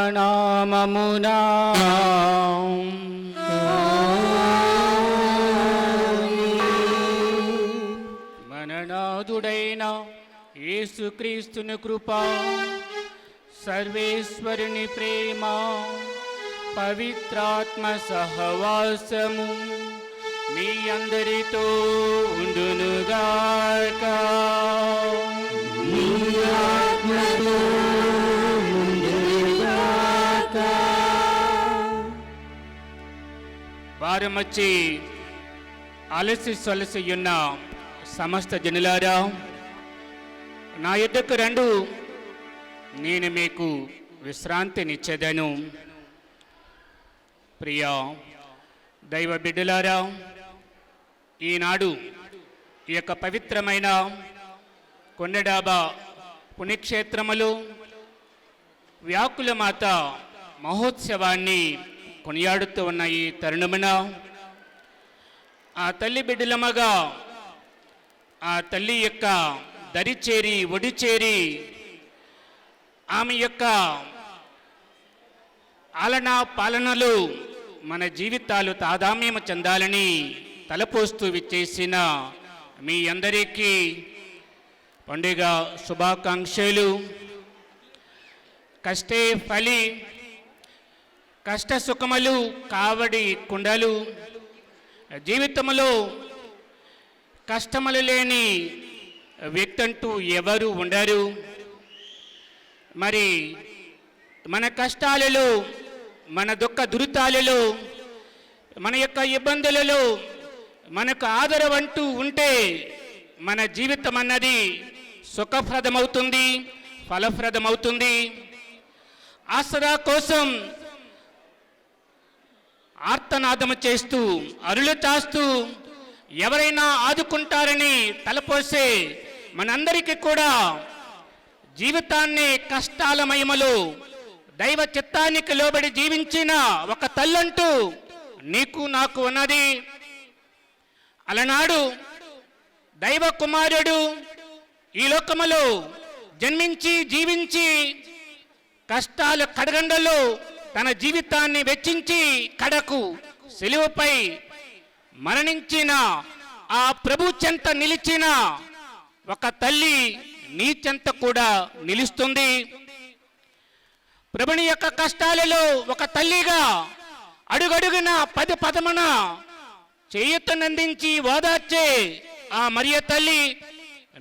పవిత్రాత్మనామమునా మననాథుడైన యేసుక్రీస్తుని కృప, సర్వేశ్వరుని ప్రేమ, పవిత్రాత్మ సహవాసము మీ అందరితో ఉండునుగాక. వారమచ్చి అలసి సొలసియున్న సమస్త జనులారా, నా యొద్దకు రండు, నేను మీకు విశ్రాంతినిచ్చేదను. ప్రియా దైవ బిడ్డలారా, ఈనాడు ఈ యొక్క పవిత్రమైన కొండడాబా పుణ్యక్షేత్రములు వ్యాకులమాత మహోత్సవాన్ని కొనియాడుతూ ఉన్న ఈ తరుణమున ఆ తల్లి బిడ్డలమగా ఆ తల్లి యొక్క దరిచేరి ఒడిచేరి ఆమె యొక్క ఆలనా పాలనలు మన జీవితాలు తాదామ్యము చెందాలని తలపోస్తూ విచ్చేసిన మీ అందరికీ పండుగ శుభాకాంక్షలు. కష్టే ఫలి, కష్ట సుఖములు కావడి కుండలు. జీవితంలో కష్టములు లేని వ్యక్తి అంటూ ఎవరు ఉండరు. మరి మన కష్టాలలో, మన దుఃఖ దురితాలలో, మన యొక్క ఇబ్బందులలో మనకు ఆదరవంటూ ఉంటే మన జీవితం అన్నది సుఖప్రదమవుతుంది, ఫలప్రదమవుతుంది. ఆసరా కోసం ఆర్తనాదము చేస్తూ అరులు చాస్తూ ఎవరైనా ఆదుకుంటారని తలపోసే మనందరికీ కూడా జీవితాన్ని కష్టాలమయములు దైవ చిత్తానికి లోబడి జీవించిన ఒక తల్లంటూ నీకు నాకు ఉన్నది. అలనాడు దైవ కుమారుడు ఈ లోకములో జన్మించి జీవించి కష్టాల కడగండలో తన జీవితాన్ని వెచ్చించి కడకు సిలువపై మరణించిన ఆ ప్రభు చెంత నిలిచిన ఒక తల్లి నీ చెంత కూడా నిలుస్తుంది. ప్రభుని యొక్క కష్టాలలో ఒక తల్లిగా అడుగడుగున పదమున చేయూతనందించి ఓదార్చే ఆ మరియ తల్లి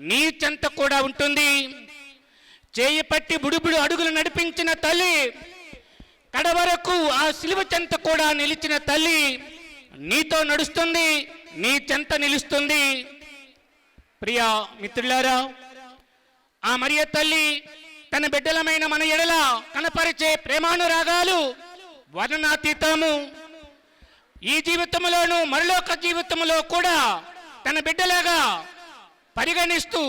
నీ చెంత కూడా ఉంటుంది. చేయి పట్టి బుడుబుడు అడుగులు నడిపించిన తల్లి, కడవరకు ఆ సిలువ చెంత కూడా నిలిచిన తల్లి నీతో నడుస్తుంది, నీ చెంత నిలుస్తుంది. ప్రియ మిత్రులారా, ఆ మరియ తల్లి తన బిడ్డలమైన మన ఎడల కనపరిచే ప్రేమానురాగాలు వర్ణనాతీతము. ఈ జీవితంలోనూ మరొక జీవితంలో కూడా తన బిడ్డలాగా పరిగణిస్తూ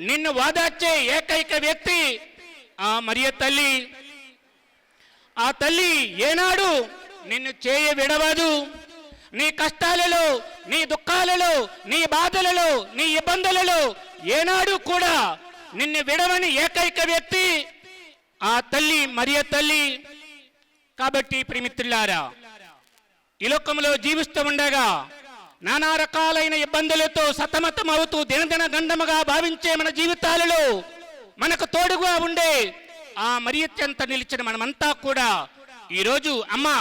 నిన్ను వాదార్చే ఏకైక వ్యక్తి ఆ మరియ తల్లి. ఆ తల్లి ఏనాడు నిన్ను చేయ విడవదు. నీ కష్టాలలో, నీ దుఃఖాలలో, నీ బాధలలో, నీ ఇబ్బందులలో ఏనాడు కూడా నిన్ను విడవని ఏకైక వ్యక్తి ఆ తల్లి మరియ తల్లి. కాబట్టి ప్రియమిత్రులారా, ఈ లోకంలో జీవిస్తూ ఉండగా నానా రకాలైన ఇబ్బందులతో సతమతం అవుతూ దినదిన గండముగా భావించే మన జీవితాలలో మనకు తోడుగా ఉండే ఆ మరియ చెంత నిలిచిన మనమంతా కూడా ఈరోజు అమ్మా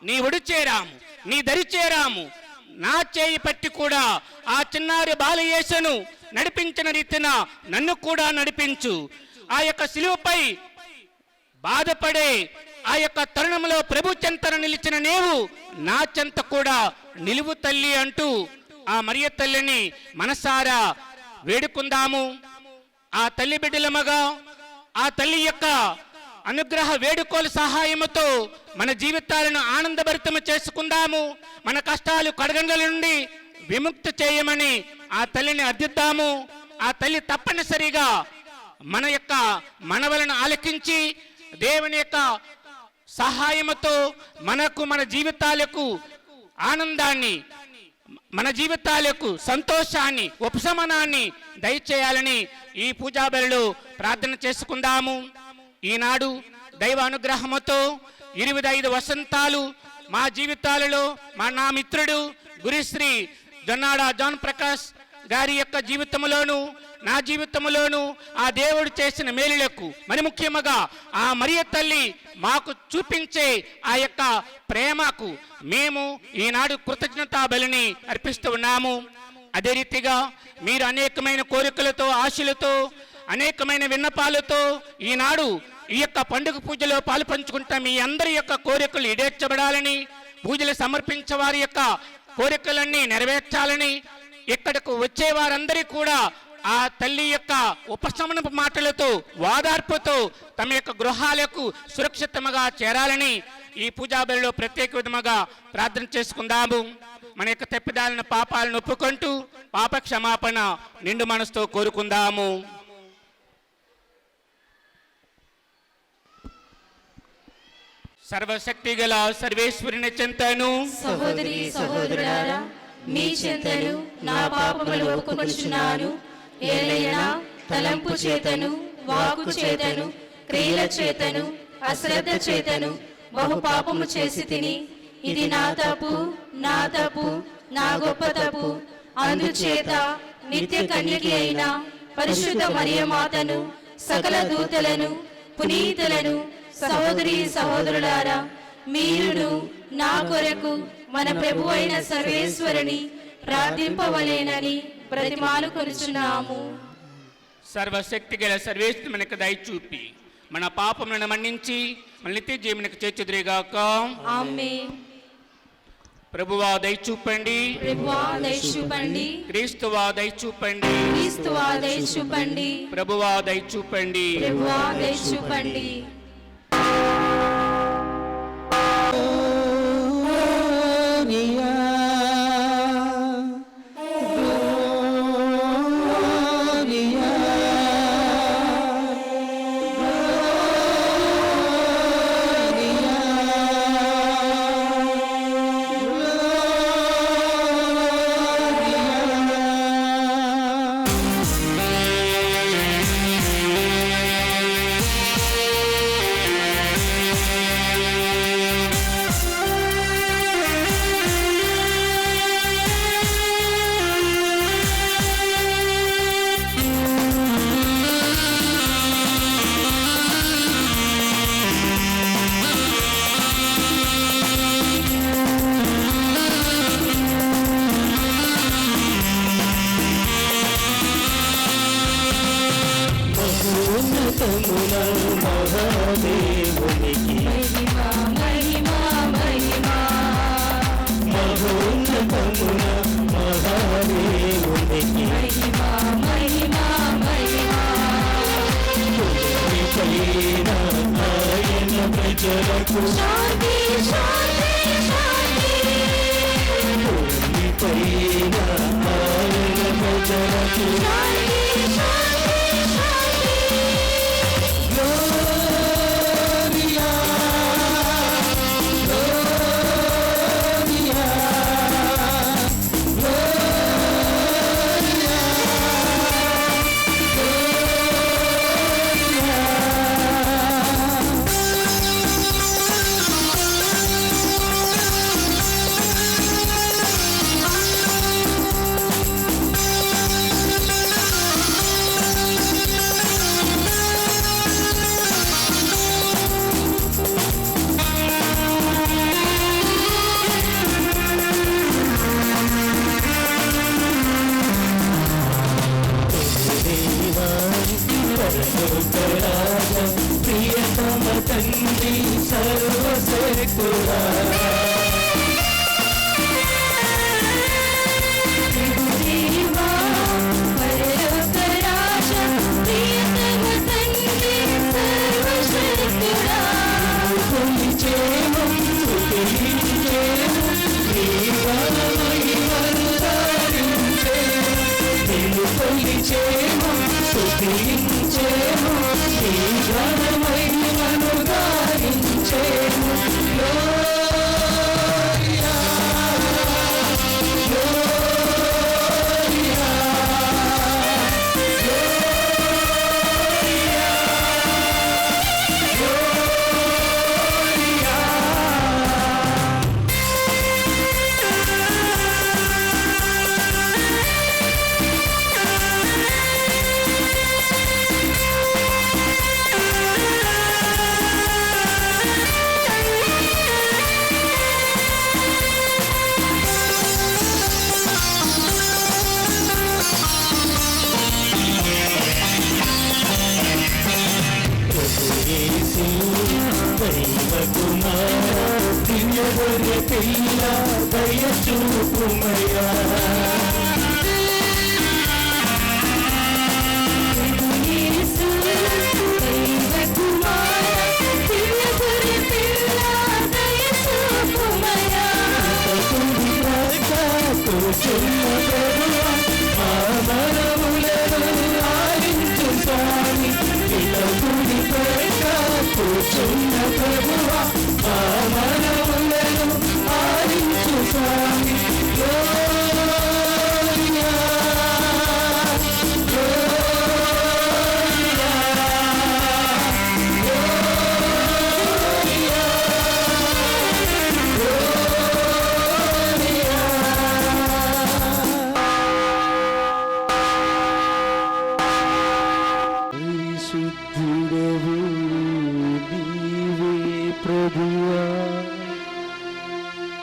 నీ ఒడి చేరాము, నీ దరి చేరాము, నా చేయి పట్టి కూడా ఆ చిన్నారి బాలయేసును నడిపించిన రీతిన నన్ను కూడా నడిపించు. ఆ యొక్క శిలువపై బాధపడే ఆ యొక్క తరుణంలో ప్రభు చెంతన నిలిచిన నీవు నా చెంత కూడా నిలువు తల్లి అంటూ ఆ మరియ తల్లిని మనసారా వేడుకుందాము. ఆ తల్లి బిడ్డలమగా ఆ తల్లి యొక్క అనుగ్రహ వేడుకోల సహాయముతో మన జీవితాలను ఆనందభరితము చేసుకుందాము. మన కష్టాలు కడగండ్ల నుండి విముక్తి చేయమని ఆ తల్లిని అర్థిద్దాము. ఆ తల్లి తప్పనిసరిగా మన యొక్క మనవలను ఆలకించి దేవుని యొక్క సహాయముతో మనకు మన జీవితాలకు ఆనందాన్ని, మన జీవితాలకు సంతోషాన్ని, ఉపశమనాన్ని దయచేయాలని ఈ పూజా బలిలో ప్రార్థన చేసుకుందాము. ఈనాడు దైవ అనుగ్రహముతో 25 వసంతాలు మా జీవితాలలో నా మిత్రుడు గురుశ్రీ జొన్నాడ జాన్ ప్రకాష్ గారి యొక్క జీవితంలోను నా జీవితంలోను ఆ దేవుడు చేసిన మేలులకు మరి ముఖ్యంగా ఆ మరియ తల్లి మాకు చూపించే ఆ యొక్క ప్రేమకు మేము ఈనాడు కృతజ్ఞతా బలిని అర్పిస్తూ ఉన్నాము. అదే రీతిగా మీరు అనేకమైన కోరికలతో, ఆశలతో, అనేకమైన విన్నపాలతో ఈనాడు ఈ యొక్క పండుగ పూజలో పాలు పంచుకుంటాం. మీ అందరి యొక్క కోరికలు ఈడేర్చబడాలని, పూజలు సమర్పించే వారి యొక్క కోరికలన్నీ నెరవేర్చాలని, ఇక్కడకు వచ్చే వారందరి కూడా ఆ తల్లి యొక్క ఉపశమనపు మాటలతో, వాదార్పుతో తమ యొక్క గృహాలకు సురక్షితంగా చేరాలని ఈ పూజా బలిలో ప్రత్యేక విధముగా ప్రార్థన చేసుకుందాము. మన యొక్క తప్పిదాలను, పాపాలను ఒప్పుకుంటూ పాప క్షమాపణ నిండు మనసుతో కోరుకుందాము. సర్వశక్తి గల సర్వేశ్వరుని చెంతను, సహోదరి సహోదరులారా, మీ చెంతను నా పాపములు ఒప్పుకొనుచున్నాను. ఏలైనా తలంపు చేతను, వాక్కు చేతను, క్రియల చేతను, అశ్రద్ధ చేతను బహు పాపము చేసి తిని, ఇది నా తప్పు, నా తప్పు, నా గొప్ప తప్పు. అందుచేత నిత్య కన్యకి అయిన పరిశుద్ధ మరియమాతను, సకల దూతలను, పునీతులను, సహోదరి సహోదరులారా, మీరును నా కొరకు మన ప్రభు అయిన సర్వేశ్వరుని ప్రార్థింపవలేనని బ్రతిమాలుకొనుచున్నాము. సర్వశక్తి గల సర్వేశ్వరుని మనకు దయ చూపి మన పాపములను మన్నించి మన నిత్య జీవనకు చేర్చుదురుగాక. ఆమేన్. ప్రభువా దయ చూపండి, ప్రభువా దయ చూపండి, క్రీస్తువా దయ చూపండి, క్రీస్తువా దయ చూపండి, ప్రభువా దయ చూపండి. ప్రభువా దయ చూపండి. ప్రజలకు శాంతి శాంతి శాంతి భూమిపైన ఆయన ప్రజలకు శాంతి శాంతి శాంతి గ్లోరియా గ్లోరియా పరలోకరాజ ప్రియతమ తండ్రి సర్వశక్తుడా దేవా పరలోక రాజ ప్రియతమ తండ్రి సర్వశక్తుడా కొలిచేము స్తుతించేము నీ ఘనమహిమను ధారించేము నిన్ను కొలిచేము స్తుతించేము నీ ఘనమహిమను ధారించేము గ్లోరియా గ్లోరియా యేసు దైవ కుమార దివ్య గొర్రె పిల్ల దయ చూపుమయ్యా యేసు దైవ కుమార దివ్య గొర్రె పిల్ల దయ చూపుమయ్యా కుడి ప్రక్క కూర్చున్న ప్రభువా మా మనవులను ఆలించు స్వామి ఇక కుడి ప్రక్క కూర్చున్న ప్రభువా మా మనవులను ఆలించు స్వామి గ్లోరియా గ్లోరియా పరిశుద్ధుడవు నీవే ప్రభువా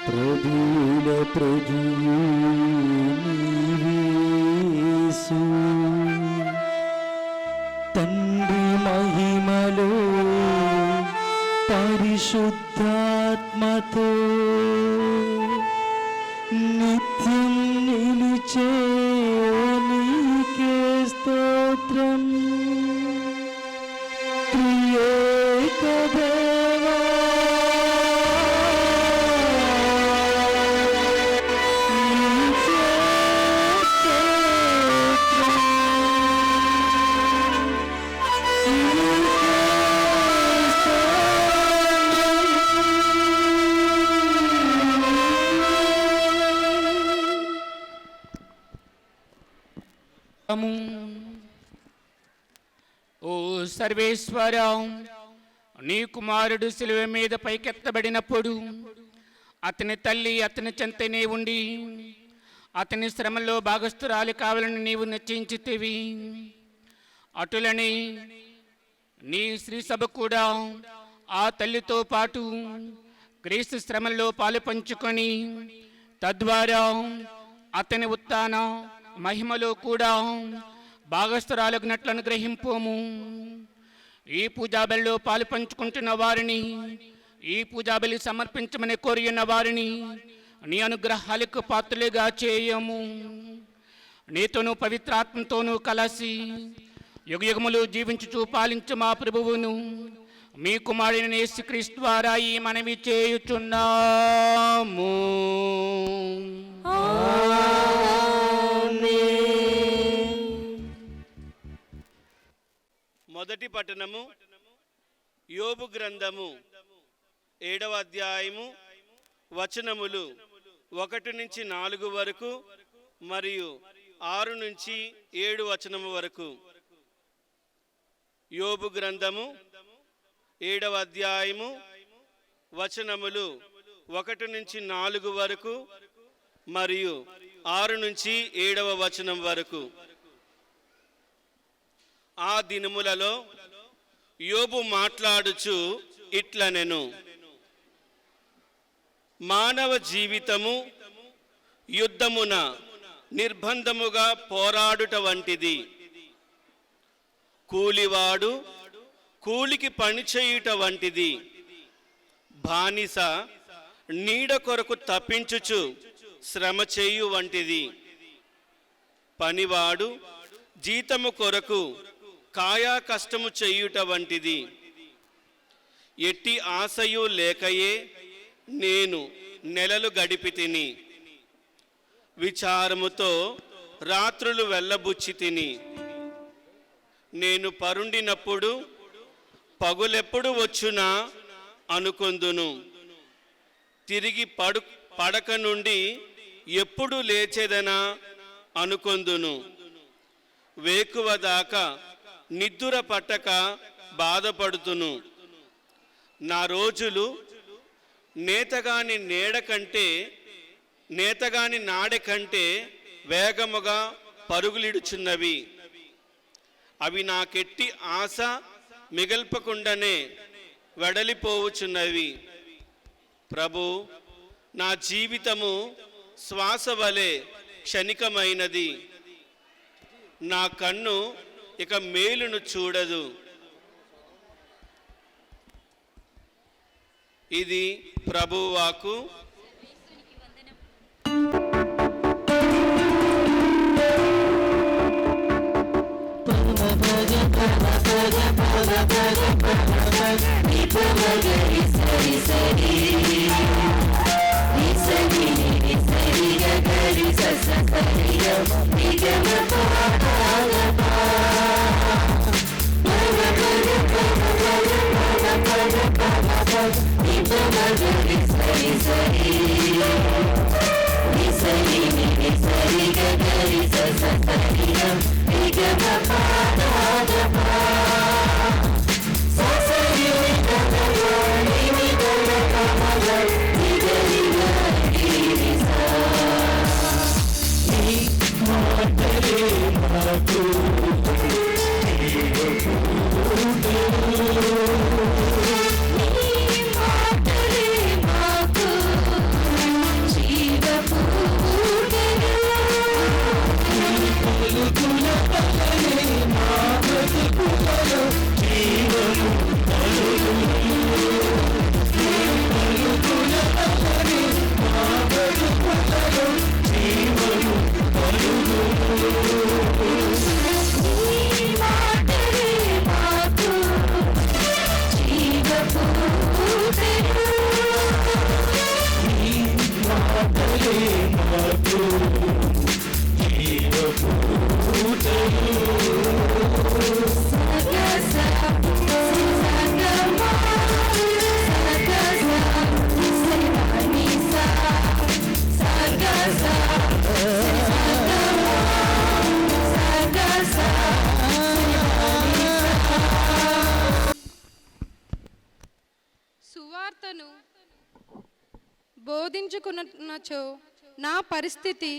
ప్రభువుల ప్రభువు నీవే యేసు తండ్రి మహిమలో పరిశుద్ధాత్మతో నిత్యం నిలిచే నీకే స్తోత్రం త్రియేక దేవా నీకే స్తోత్రం. ఓ సర్వేశ్వర, నీ కుమారుడు శిలువ మీద పైకెత్తబడినప్పుడు అతని తల్లి అతని చెంతనే ఉండి అతని శ్రమలో భాగస్థురాలు కావాలని నీవు నిశ్చయించితివి. అటులని నీ శ్రీ సభ కూడా ఆ తల్లితో పాటు క్రీస్తు శ్రమల్లో పాలు పంచుకొని తద్వారా అతని ఉత్థాన మహిమలో కూడా భాగస్థురాలగునట్లు అనుగ్రహింపోము. ఈ పూజాబలిలో పాలు పంచుకుంటున్న వారిని, ఈ పూజాబలి సమర్పించమని కోరిన వారిని నీ అనుగ్రహాలకు పాత్రలుగా చేయము. నీతోనూ పవిత్రాత్మతోనూ కలసి యుగయుగములు జీవించుచూ పాలించు మా ప్రభువును మీ కుమారుని యేసుక్రీస్తు ద్వారా ఈ మనవి చేయుచున్నాము. మొదటి పట్టణము యోబు గ్రంథము 7వ అధ్యాయము వచనములు 1 నుంచి 4 వరకు మరియు 6 నుంచి 7 వచనము వరకు. యోబు గ్రంథము 7వ అధ్యాయము వచనములు 1 నుంచి 4 వరకు మరియు 6 నుంచి 7వ వచనం వరకు. ఆ దినములలో యోబు మాట్లాడుచు ఇట్లనెను, మానవ జీవితము యుద్ధమున నిర్బంధముగా పోరాడుట వంటిది. కూలివాడు కూలికి పనిచేయుట వంటిది. బానిస నీడ కొరకు తప్పించుచు శ్రమ చేయు వంటిది. పనివాడు జీతము కొరకు కాయా కష్టము చేయుట వంటిది. ఎట్టి ఆశయు లేకయే నేను నెలలు గడిపి తిని, విచారముతో రాత్రులు వెళ్ళబుచ్చి తిని. నేను పరుండినప్పుడు పగులెప్పుడు వచ్చునా అనుకొందును. తిరిగి పడక నుండి ఎప్పుడు లేచేదనా అనుకొందును. వేకువ దాకా నిద్దుర పట్టక బాధపడుతును. నా రోజులు నేతగాని నాడె కంటే వేగముగా పరుగులిడుచున్నవి. అవి నాకెట్టి ఆశ మిగల్పకుండానే వెడలిపోవుచున్నవి. ప్రభు, నా జీవితము శ్వాస వలె క్షణికమైనది. నా కన్ను ఇక మేలును చూడదు. ఇది ప్రభువాకు. సువార్తను బోధించుకున్నచో నా పరిస్థితి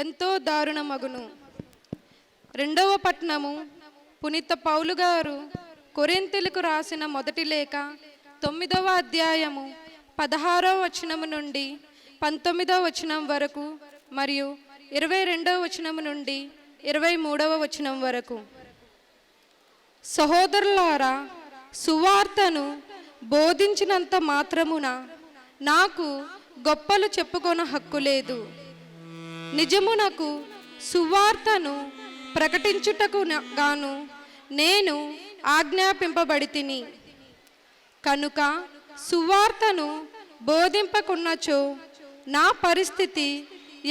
ఎంతో దారుణమగును. 2వ పట్టణము పునీత పౌలు గారు కొరింథీయులకు రాసిన మొదటి లేఖ 9వ అధ్యాయము 16వ వచనము నుండి 19వ వచనం వరకు మరియు 22వ వచనము నుండి 23వ వచనం వరకు. సహోదరులారా, సువార్తను బోధించినంత మాత్రమున నాకు గొప్పలు చెప్పుకొన హక్కు లేదు. నిజమునకు సువార్తను ప్రకటించుటకు గాను నేను ఆజ్ఞాపింపబడి తిని. కనుక సువార్తను బోధింపకున్నచో నా పరిస్థితి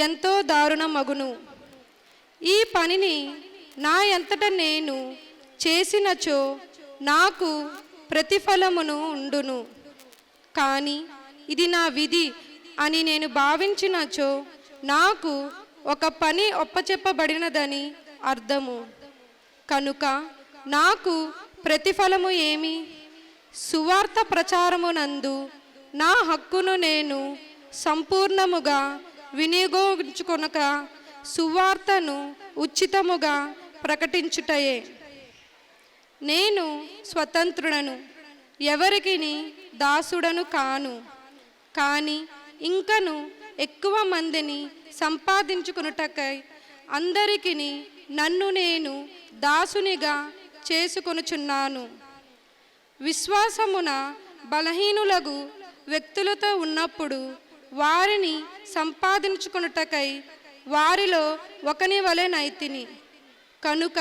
ఎంతో దారుణమగును. ఈ పనిని నా ఎంతట నేను చేసినచో నాకు ప్రతిఫలమును ఉండును. కానీ ఇది నా విధి అని నేను భావించినచో నాకు ఒక పని ఒప్పచెప్పబడినదని అర్థము. కనుక నాకు ప్రతిఫలము ఏమి? సువార్త ప్రచారమునందు నా హక్కును నేను సంపూర్ణముగా వినియోగించుకొనక సువార్తను ఉచితముగా ప్రకటించుటయే. నేను స్వతంత్రుడను, ఎవరికిని దాసుడను కాను. కానీ ఇంకను ఎక్కువ మందిని సంపాదించుకొనుటకై అందరికిని నన్ను నేను దాసునిగా చేసుకొనుచున్నాను. విశ్వాసమున బలహీనులగు వ్యక్తులతో ఉన్నప్పుడు వారిని సంపాదించుకొనుటకై వారిలో ఒకని వలె నైతిని. కనుక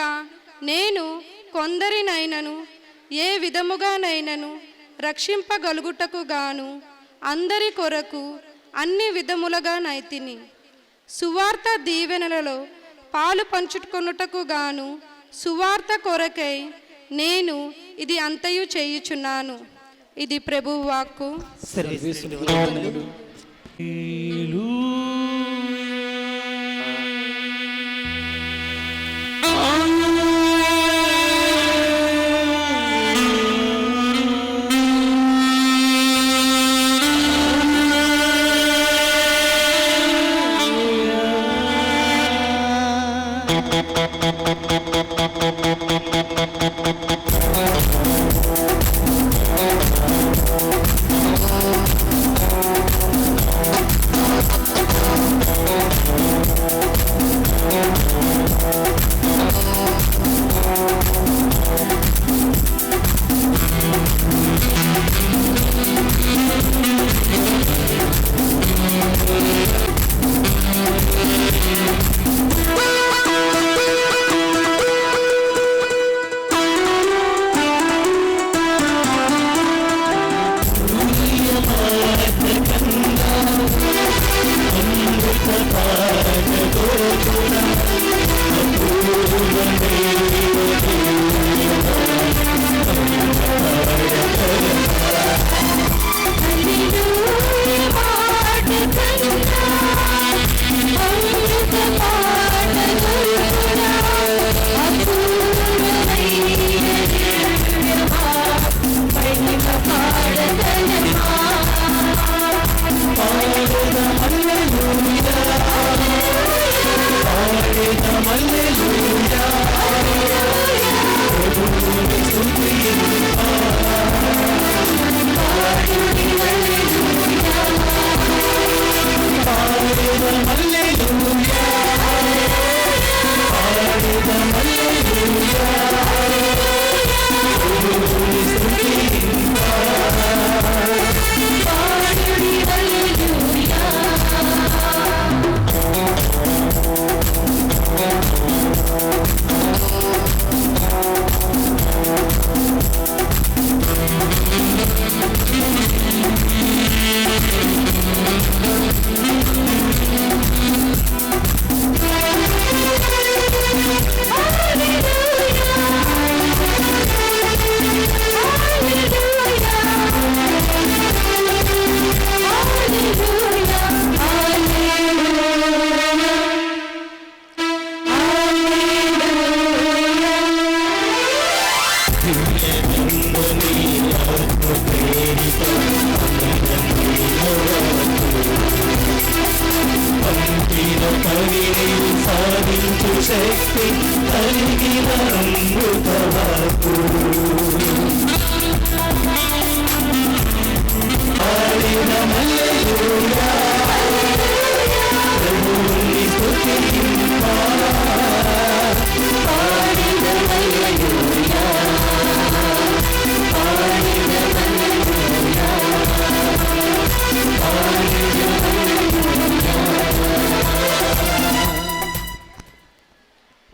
నేను కొందరినైనను ఏ విధముగానైనను రక్షింపగలుగుటకు గాను అందరి కొరకు అన్ని విధములుగా నైతిని. సువార్త దీవెనలలో పాలు పంచుకొనుటకు గాను సువార్త కొరకై నేను ఇది అంతయు చేయుచున్నాను. ఇది ప్రభువు వాక్కు. సర్వేశ్వరుని వందనములు.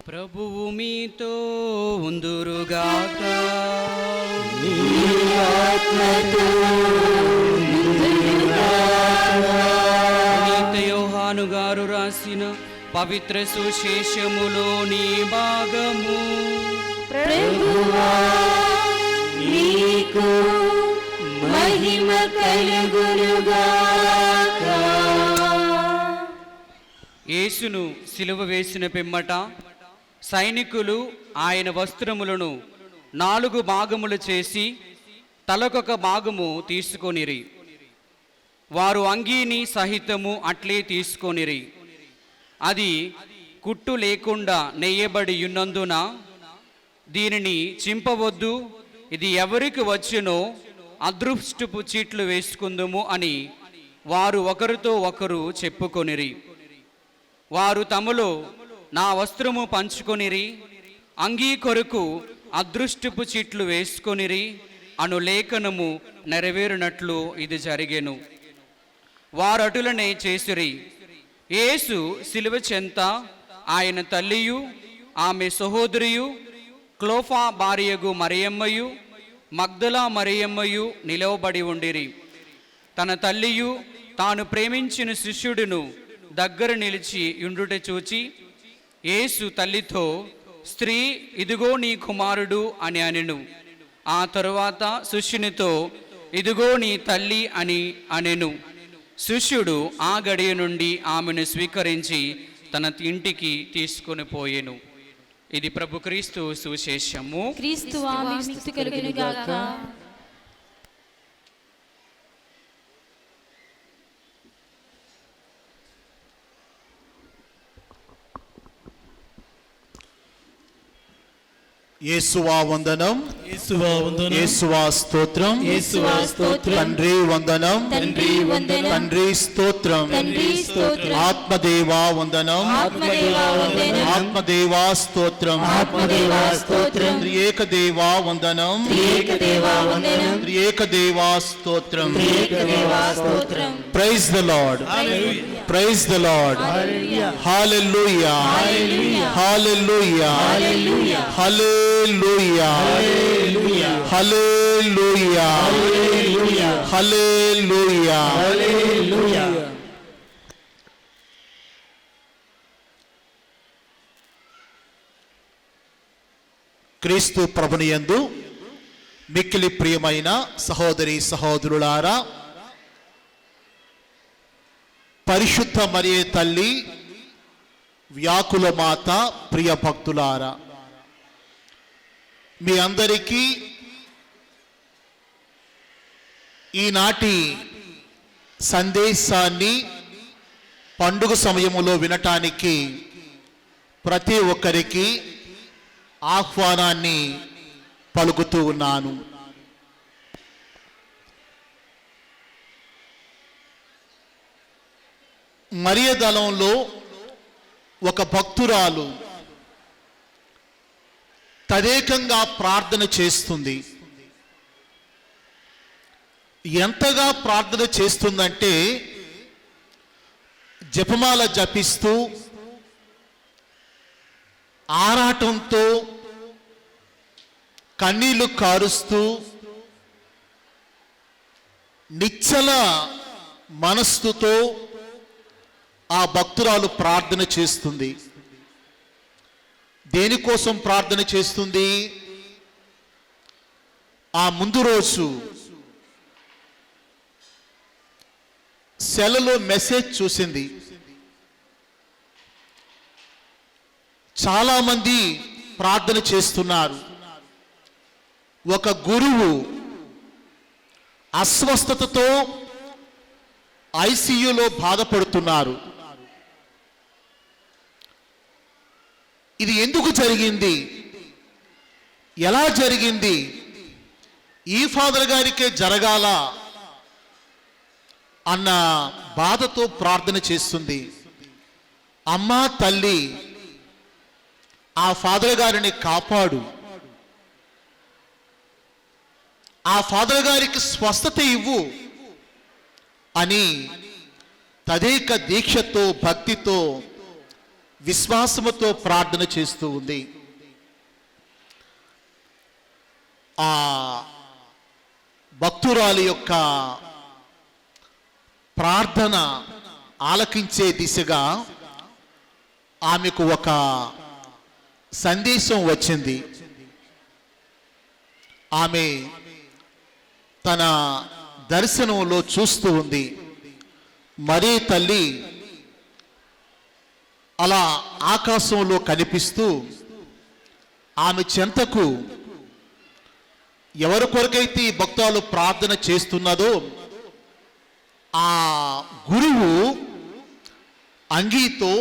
ప్రభువు మీతో ఉందురుగాక. నీ ఆత్మతో పవిత్ర సుశేషములోని భాగము. ప్రభువా నీకు మహిమ కలుగునుగాక. యేసును సిలువ వేసిన పిమ్మట సైనికులు ఆయన వస్త్రములను 4 భాగములు చేసి తలకొక భాగము తీసుకొనిరి. వారు అంగీని సహితము అట్లే తీసుకొనిరి. అది కుట్టు లేకుండా నెయ్యబడి ఉన్నందున దీనిని చింపవద్దు, ఇది ఎవరికి వచ్చునో అదృష్టపు చీట్లు వేసుకుందుము అని వారు ఒకరితో ఒకరు చెప్పుకొనిరి. వారు తమలో నా వస్త్రము పంచుకొనిరి, అంగీ కొరకు అదృష్టపు చీట్లు వేసుకొనిరి అను లేఖనము నెరవేరునట్లు ఇది జరిగెను. వారటులనే చేసిరి. యేసు సిలువ చెంత ఆయన తల్లియు ఆమె సహోదరియు క్లోఫా భార్యగు మరియమ్మయు మగ్దలా మరియమ్మయు నిలవబడి ఉండిరి. తన తల్లియు తాను ప్రేమించిన శిష్యుడును దగ్గర నిలిచి ఉండుట చూచి యేసు తల్లితో, స్త్రీ, ఇదిగో నీ కుమారుడు అని అనెను. ఆ తరువాత శిష్యునితో, ఇదిగో నీ తల్లి అని అనెను. శిష్యుడు ఆ గడియ నుండి ఆమెను స్వీకరించి తన ఇంటికి తీసుకొని పోయెను. ఇది ప్రభు క్రీస్తు సువిశేషము. క్రీస్తువా మీకు స్తుతి కలుగునుగాక. యేసువా వందనం, యేసువా వందనం, యేసువా స్తోత్రం, యేసువా స్తోత్రం, తండ్రి వందనం, తండ్రి వందనం, తండ్రి స్తోత్రం, తండ్రి స్తోత్రం, ఆత్మదేవా వందనం, ఆత్మదేవా వందనం, ఆత్మదేవా స్తోత్రం, ఆత్మదేవా స్తోత్రం, త్రియేక దేవా వందనం, త్రియేక దేవా వందనం, త్రియేక దేవా స్తోత్రం. త్రియేక దేవా స్తోత్రం. Praise the Lord, praise the Lord, hallelujah, hallelujah, hallelujah, hallelujah, hallelujah, hallelujah. క్రీస్తు ప్రభునియందు మిక్కిలి ప్రియమైన సహోదరి సహోదరులారా, పరిశుద్ధ మరియ తల్లి, వ్యాకుల మాత, ప్రియ భక్తులారా, మీ అందరికీ ఈనాటి సందేశాన్ని పండుగ సమయములో వినటానికి ప్రతి ఒక్కరికి ఆహ్వానాన్ని పలుకుతూ ఉన్నాను. మరియ దళంలో ఒక భక్తురాలు తదేకంగా ప్రార్థన చేస్తుంది. ఎంతగా ప్రార్థన చేస్తుందంటే జపమాల జపిస్తూ ఆరాటంతో కన్నీళ్లు కారుస్తూ నిశ్చల మనస్సుతో ఆ భక్తురాలు ప్రార్థన చేస్తుంది. దేనికోసం ప్రార్థన చేస్తుంది? ఆ ముందు రోజు సెలలో మెసేజ్ చూసింది. చాలా మంది ప్రార్థన చేస్తున్నారు. ఒక గురువు అస్వస్థతతో ఐసియులో బాధపడుతున్నారు. ఇది ఎందుకు జరిగింది? ఎలా జరిగింది? ఈ ఫాదర్ గారికే జరగాల అన్న బాధతో ప్రార్థన చేస్తుంది. అమ్మా తల్లి, ఆ ఫాదర్ గారిని కాపాడు, ఆ ఫాదర్ గారికి స్వస్థత ఇవ్వు అని తదేక దీక్షతో, భక్తితో, విశ్వాసముతో ప్రార్థన చేస్తూ ఉంది. ఆ భక్తురాలి యొక్క ప్రార్థన ఆలకించే దిశగా ఆమెకు ఒక సందేశం వచ్చింది. ఆమె తన దర్శనంలో చూస్తూ ఉంది. మరీ తల్లి అలా ఆకాశంలో కనిపిస్తూ ఆమె చెంతకు ఎవరి కొరకైతే ఈ భక్తులు ప్రార్థన చేస్తున్నదో ఆ గురువు అంగీతో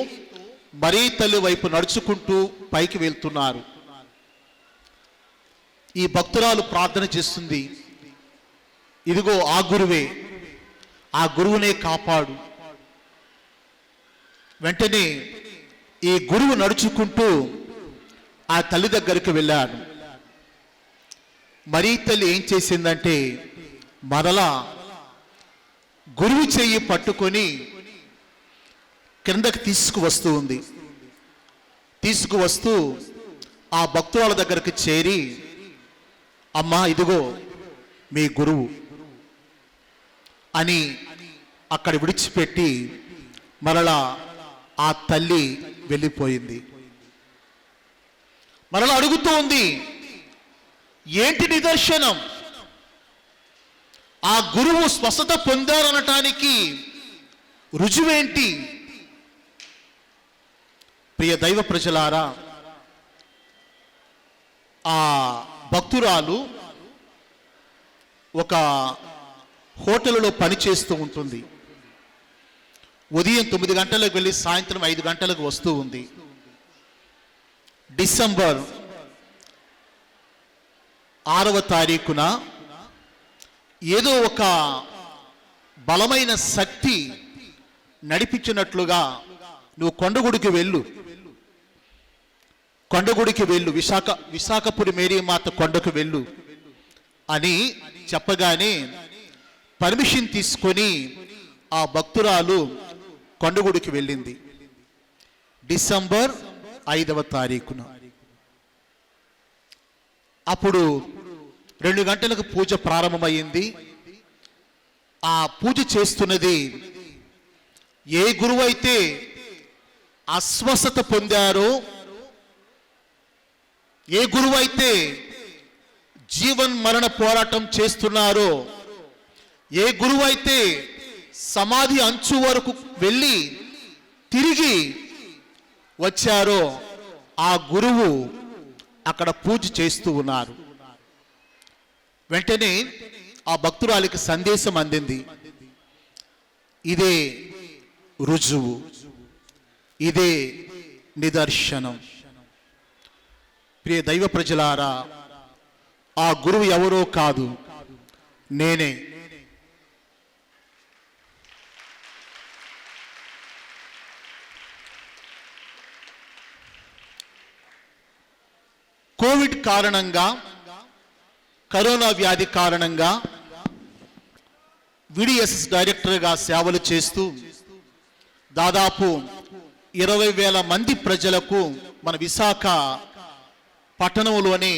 మరీ తల్లి వైపు నడుచుకుంటూ పైకి వెళ్తున్నారు. ఈ భక్తురాలు ప్రార్థన చేస్తుంది, ఇదిగో ఆ గురువే, ఆ గురువునే కాపాడు. వెంటనే ఈ గురువు నడుచుకుంటూ ఆ తల్లి దగ్గరికి వెళ్ళాడు. మరీ తల్లి ఏం చేసిందంటే మరలా గురువు చెయ్యి పట్టుకొని కిందకి తీసుకువస్తూ ఉంది. తీసుకువస్తూ ఆ భక్తుల దగ్గరికి చేరి, అమ్మా ఇదిగో మీ గురువు అని అక్కడ విడిచిపెట్టి మరలా ఆ తల్లి వెళ్ళిపోయింది. మరలా అడుగుతూ ఉంది, ఏంటి నిదర్శనం? ఆ గురువు స్వస్థత పొందారనటానికి రుజువేంటి? ప్రియ దైవ ప్రజలారా, ఆ భక్తురాలు ఒక హోటల్లో పనిచేస్తూ ఉంటుంది. ఉదయం 9 గంటలకు వెళ్ళి సాయంత్రం 5 గంటలకు వస్తూ ఉంది. డిసెంబర్ 6వ తారీఖున ఏదో ఒక బలమైన శక్తి నడిపించినట్లుగా, నువ్వు కొండగుడికి వెళ్ళు, కొండగుడికి వెళ్ళు, విశాఖపురి మేరీమాత కొండకు వెళ్ళు అని చెప్పగానే పర్మిషన్ తీసుకొని ఆ భక్తురాలు కొండగుడికి వెళ్ళింది. డిసెంబర్ 5వ తారీఖున అప్పుడు 2 గంటలకు పూజ ప్రారంభమైంది. ఆ పూజ చేస్తున్నది ఏ గురువు అయితే అస్వస్థత పొందారో, ఏ గురువు అయితే జీవన్ మరణ పోరాటం చేస్తున్నారో, ఏ గురువు అయితే సమాధి అంచు వరకు వెళ్ళి తిరిగి వచ్చారో ఆ గురువు అక్కడ పూజ చేస్తూ ఉన్నారు. వెంటనే ఆ భక్తురాలికి సందేశం అందింది, ఇదే రుజువు, ఇదే నిదర్శనం. ప్రియ దైవ ప్రజలారా, ఆ గురువు ఎవరో కాదు, నేనే. కోవిడ్ కారణంగా, కరోనా వ్యాధి కారణంగా విడిఎస్ఎస్ డైరెక్టర్గా సేవలు చేస్తూ దాదాపు 20,000 మంది ప్రజలకు మన విశాఖ పట్టణంలోని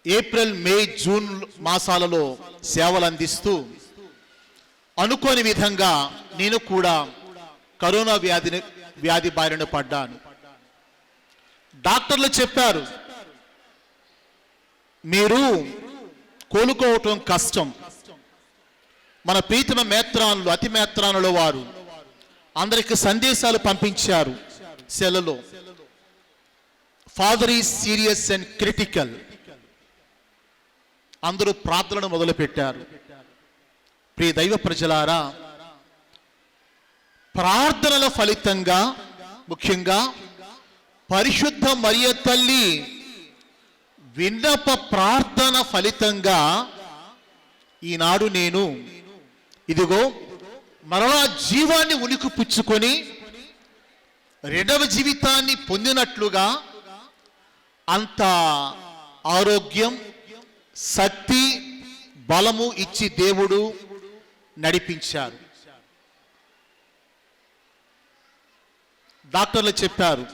ఏప్రిల్, మే, జూన్ మాసాలలో సేవలు అందిస్తూ అనుకోని విధంగా నేను కూడా కరోనా వ్యాధి బారిన పడ్డాను. డాక్టర్లు చెప్పారు, మీరు కోలుకోవటం కష్టం. మన ప్రీతమ మేత్రానులు, అతి మేత్రానుల వారు అందరికి సందేశాలు పంపించారు సెలలో. Father is serious and critical. అందరూ ప్రార్థనను మొదలుపెట్టారు. ప్రియ దైవ ప్రజలారా, ప్రార్థనల ఫలితంగా, ముఖ్యంగా పరిశుద్ధ మరియ తల్లి విన్నప ప్రార్థన ఫలితంగా ఈనాడు నేను ఇదిగో మరలా జీవాన్ని ఉనికి పుచ్చుకొని రెండవ జీవితాన్ని పొందినట్లుగా అంత ఆరోగ్యం, శక్తి, బలము ఇచ్చి దేవుడు నడిపించారు. డాక్టర్లు చెప్పారు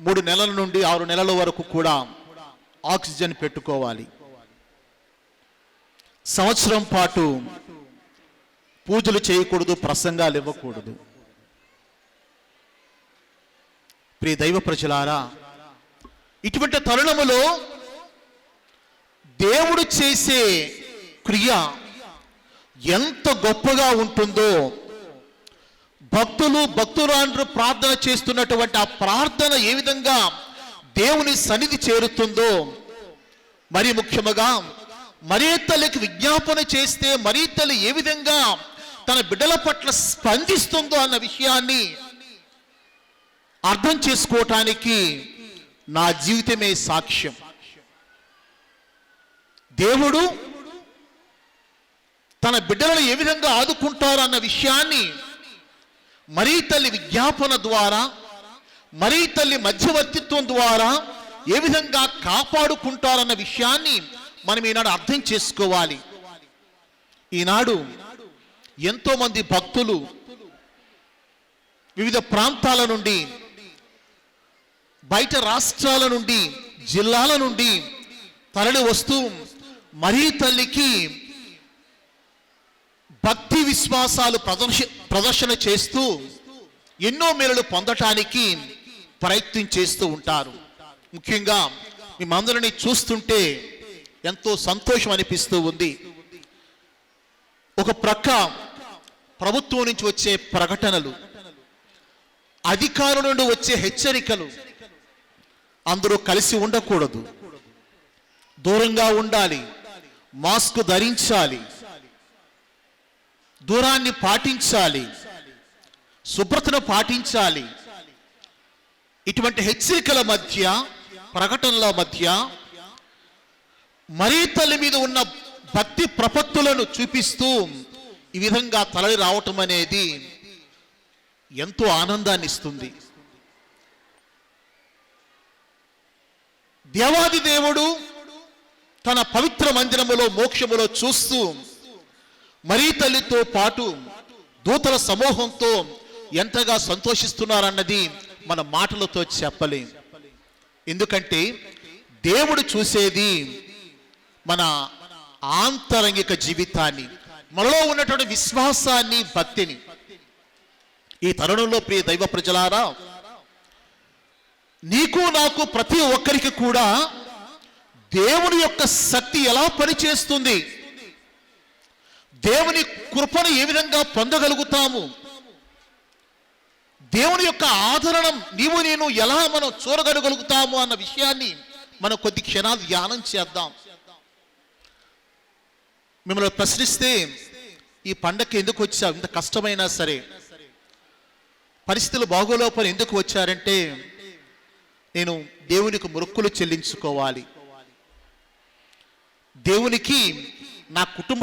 3 నెలల నుండి 6 నెలల వరకు కూడా ఆక్సిజన్ పెట్టుకోవాలి. సంవత్సరం పాటు పూజలు చేయకూడదు, ప్రసంగాలు ఇవ్వకూడదు. ప్రియ దైవ ప్రజలారా, ఇటువంటి తరుణములో దేవుడు చేసే క్రియ ఎంత గొప్పగా ఉంటుందో, భక్తురాండ్రు ప్రార్థన చేస్తున్నటువంటి ఆ ప్రార్థన ఏ విధంగా దేవుని సన్నిధి చేరుతుందో, మరి ముఖ్యముగా మరియ తల్లికి విజ్ఞాపన చేస్తే మరియ తల్లి ఏ విధంగా తన బిడ్డల పట్ల స్పందిస్తుందో అన్న విషయాన్ని అర్థం చేసుకోవటానికి నా జీవితమే సాక్ష్యం. దేవుడు తన బిడ్డలను ఏ విధంగా ఆదుకుంటారు అన్న విషయాన్ని మరియ తల్లి విజ్ఞాపన ద్వారా, మరియ తల్లి మధ్యవర్తిత్వం ద్వారా ఏ విధంగా కాపాడుకుంటారన్న విషయాన్ని మనం ఈనాడు అర్థం చేసుకోవాలి. ఈనాడు ఎంతో మంది భక్తులు వివిధ ప్రాంతాల నుండి, బయట రాష్ట్రాల నుండి, జిల్లాల నుండి తరలి వస్తూ మరియ తల్లికి భక్తి విశ్వాసాలు ప్రదర్శన చేస్తూ ఎన్నో మేలులు పొందటానికి ప్రయత్నం చేస్తూ ఉంటారు. ముఖ్యంగా మేమందరినీ చూస్తుంటే ఎంతో సంతోషం అనిపిస్తూ ఉంది. ఒక ప్రక్క ప్రభుత్వం నుంచి వచ్చే ప్రకటనలు, అధికారుల నుండి వచ్చే హెచ్చరికలు, అందరూ కలిసి ఉండకూడదు, దూరంగా ఉండాలి, మాస్క్ ధరించాలి, దూరాన్ని పాటించాలి, శుభ్రతను పాటించాలి. ఇటువంటి హెచ్చరికల మధ్య, ప్రకటనల మధ్య మరియ తల్లి మీద ఉన్న భక్తి ప్రపత్తులను చూపిస్తూ ఈ విధంగా తరలి రావటం అనేది ఎంతో ఆనందాన్ని ఇస్తుంది. దేవాది దేవుడు తన పవిత్ర మందిరములో, మోక్షములో చూస్తూ మరియ తల్లితో పాటు దూతల సమూహంతో ఎంతగా సంతోషిస్తున్నారన్నది మన మాటలతో చెప్పలేం. ఎందుకంటే దేవుడు చూసేది మన ఆంతరంగిక జీవితాన్ని, మనలో ఉన్నటువంటి విశ్వాసాన్ని, భక్తిని. ఈ తరుణంలో ప్రియ దైవ ప్రజలారా, నీకు నాకు ప్రతి ఒక్కరికి కూడా దేవుని యొక్క శక్తి ఎలా పనిచేస్తుంది, దేవుని కృపను ఏ విధంగా పొందగలుగుతాము, దేవుని యొక్క ఆదరణ నీవు నేను ఎలా మనం చూడగలుగుతాము అన్న విషయాన్ని మనం కొద్ది క్షణాలు ధ్యానం చేద్దాం. మిమ్మల్ని ప్రశ్నిస్తే ఈ పండగకి ఎందుకు వచ్చావు, ఇంత కష్టమైనా సరే, పరిస్థితులు బాగోలోపని ఎందుకు వచ్చారంటే, నేను దేవునికి మొక్కులు చెల్లించుకోవాలి, దేవునికి నా కుటుంబ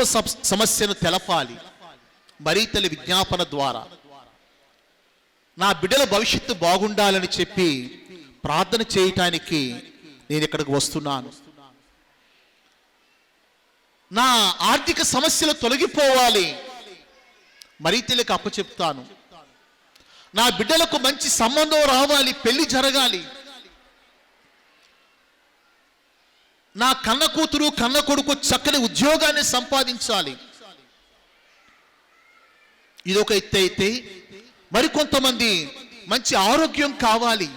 సమస్యను తెలపాలి, మరియ తల్లి విజ్ఞాపన ద్వారా నా బిడ్డల భవిష్యత్తు బాగుండాలని చెప్పి ప్రార్థన చేయటానికి నేను ఇక్కడికి వస్తున్నాను. నా ఆర్థిక సమస్యలు తొలగిపోవాలి, మరియ తల్లికి అప్పచెప్తాను. నా బిడ్డలకు మంచి సంబంధం రావాలి, పెళ్లి జరగాలి, నా కన్న కూతురు కన్న కొడుకు చక్కని ఉద్యోగాన్ని సంపాదించాలి. ఇదొక ఎత్తు అయితే, మరికొంతమంది మంచి ఆరోగ్యం కావాలి,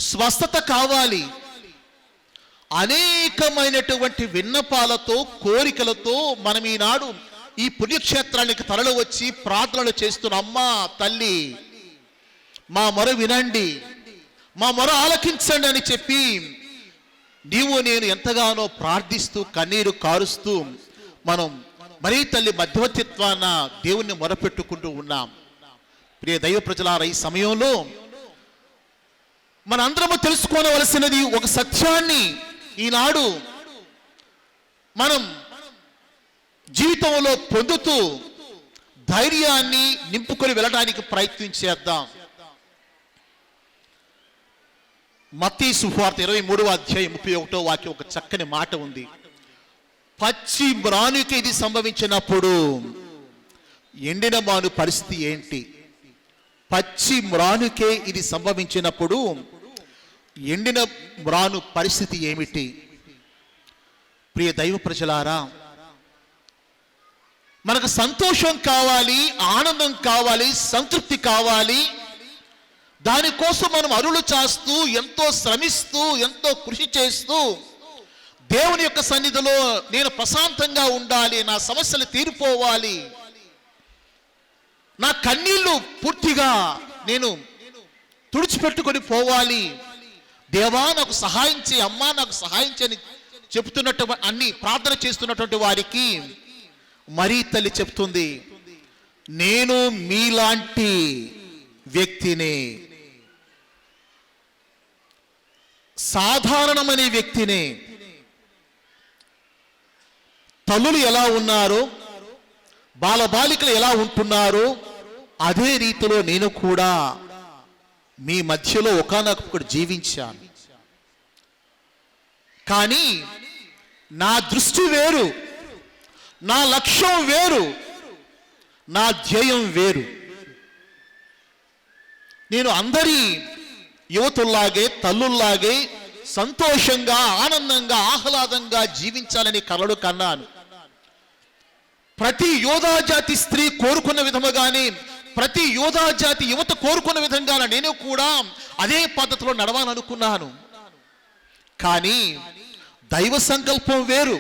స్వస్థత కావాలి. అనేకమైనటువంటి విన్నపాలతో, కోరికలతో మనం ఈనాడు ఈ పుణ్యక్షేత్రానికి తరలి వచ్చి ప్రార్థనలు చేస్తున్న అమ్మా తల్లి, మా మొర వినండి, మా మొర ఆలకించండి అని చెప్పి నీవు నేను ఎంతగానో ప్రార్థిస్తూ కన్నీరు కారుస్తూ మనం మరియ తల్లి మధ్యవర్తిత్వాన దేవుణ్ణి మొరపెట్టుకుంటూ ఉన్నాం. ప్రియ దైవ ప్రజలారా, ఈ సమయంలో మనందరము తెలుసుకోవలసినది ఒక సత్యాన్ని ఈనాడు మనం జీవితంలో పొందుతూ ధైర్యాన్ని నింపుకొని వెళ్ళడానికి ప్రయత్నం చేద్దాం. మత్తయి సువార్త 23వ అధ్యాయం 31వ వాక్యం ఒక చక్కని మాట ఉంది. పచ్చి మ్రానుకి ఇది సంభవించినప్పుడు ఎండిన మాను పరిస్థితి ఏంటి? పచ్చి మ్రానుకే ఇది సంభవించినప్పుడు ఎండిన మ్రాను పరిస్థితి ఏమిటి? ప్రియ దైవ ప్రజలారా, మనకు సంతోషం కావాలి, ఆనందం కావాలి, సంతృప్తి కావాలి, దానికోసం మనం అరులు చేస్తూ, ఎంతో శ్రమిస్తూ, ఎంతో కృషి చేస్తూ, దేవుని యొక్క సన్నిధిలో నేను ప్రశాంతంగా ఉండాలి, నా సమస్యలు తీరిపోవాలి, నా కన్నీళ్లు పూర్తిగా నేను తుడిచిపెట్టుకొని పోవాలి, దేవా నాకు సహాయం చేయి, అమ్మా నాకు సహాయం చేయని చెప్తున్నట్టు అన్ని ప్రార్థన చేస్తున్నటువంటి వారికి మరీ తల్లి చెప్తుంది, నేను మీలాంటి వ్యక్తిని, సాధారణమైన వ్యక్తిని. తల్లులు ఎలా ఉన్నారో, బాలబాలికలు ఎలా ఉంటున్నారో అదే రీతిలో నేను కూడా మీ మధ్యలో ఒకానొకప్పుడు జీవించాను. కానీ నా దృష్టి వేరు, నా లక్ష్యం వేరు, నా ధ్యేయం వేరు. నేను అందరి యువతుల్లాగే, తల్లుల్లాగే సంతోషంగా, ఆనందంగా, ఆహ్లాదంగా జీవించాలని కలలు కన్నాను. ప్రతి యోధా జాతి స్త్రీ కోరుకున్న విధముగానే, ప్రతి యోధా జాతి యువత కోరుకున్న విధంగా నేను కూడా అదే పద్ధతిలో నడవాలనుకున్నాను. కానీ దైవ సంకల్పం వేరు,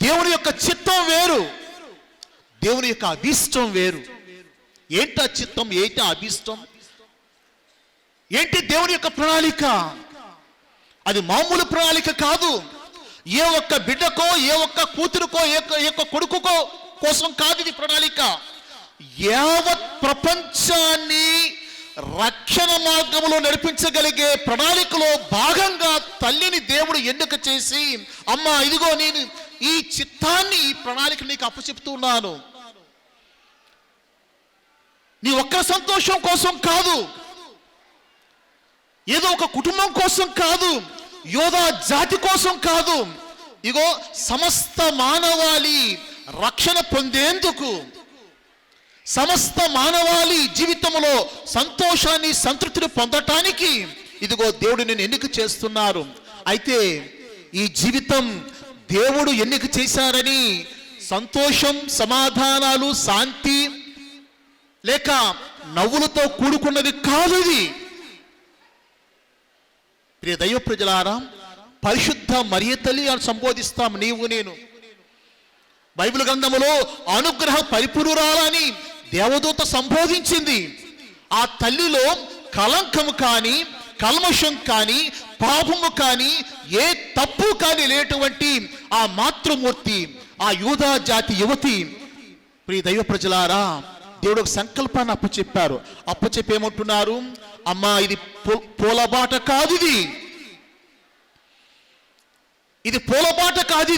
దేవుని యొక్క చిత్తం వేరు, దేవుని యొక్క అభీష్టం వేరు. ఏంటా చిత్తం, ఏంటా అభీష్టం, ఏంటి దేవుని యొక్క ప్రణాళిక? అది మామూలు ప్రణాళిక కాదు. ఏ ఒక్క బిడ్డకో, ఏ ఒక్క కూతురుకో, ఏ ఒక్క కొడుకుకో కోసం కాదు ఇది ప్రణాళిక. యావత్ ప్రపంచాన్ని రక్షణ మార్గంలో నడిపించగలిగే ప్రణాళికలో భాగంగా తల్లిని దేవుడు ఎన్నిక చేసి, అమ్మా ఇదిగో నేను ఈ చిత్తాన్ని, ఈ ప్రణాళిక నీకు అప్పచెప్తున్నాను. నీ ఒక్క సంతోషం కోసం కాదు, ఏదో ఒక కుటుంబం కోసం కాదు, యోధా జాతి కోసం కాదు, ఇగో సమస్త మానవాళి రక్షణ పొందేందుకు, సమస్త మానవాళి జీవితంలో సంతోషాన్ని, సంతృప్తిని పొందటానికి ఇదిగో దేవుడు నేను ఎన్నిక చేస్తున్నారు. అయితే ఈ జీవితం దేవుడు ఎన్నిక చేశారని సంతోషం, సమాధానాలు, శాంతి లేక నవ్వులతో కూడుకున్నది కాదు ఇది. ప్రియ దైవ ప్రజలారా, పరిశుద్ధ మరియ తల్లి అని సంబోధిస్తాం నీవు నేను. బైబిల్ గ్రంథములో అనుగ్రహ పరిపూర్ణురాలని దేవదూత సంబోధించింది. ఆ తల్లిలో కలంకము కానీ, కల్మషం కానీ, పాపము కానీ, ఏ తప్పు కానీ లేనటువంటి ఆ మాతృమూర్తి, ఆ యూదా జాతి యువతి, ప్రియ దైవ ప్రజలారా, దేవుడు ఒక సంకల్పాన్ని అప్పచెప్పారు. అప్పచెప్పేమంటున్నారు, అమ్మా ఇది పూలబాట కాదు, ఇది పూలబాట కాదు,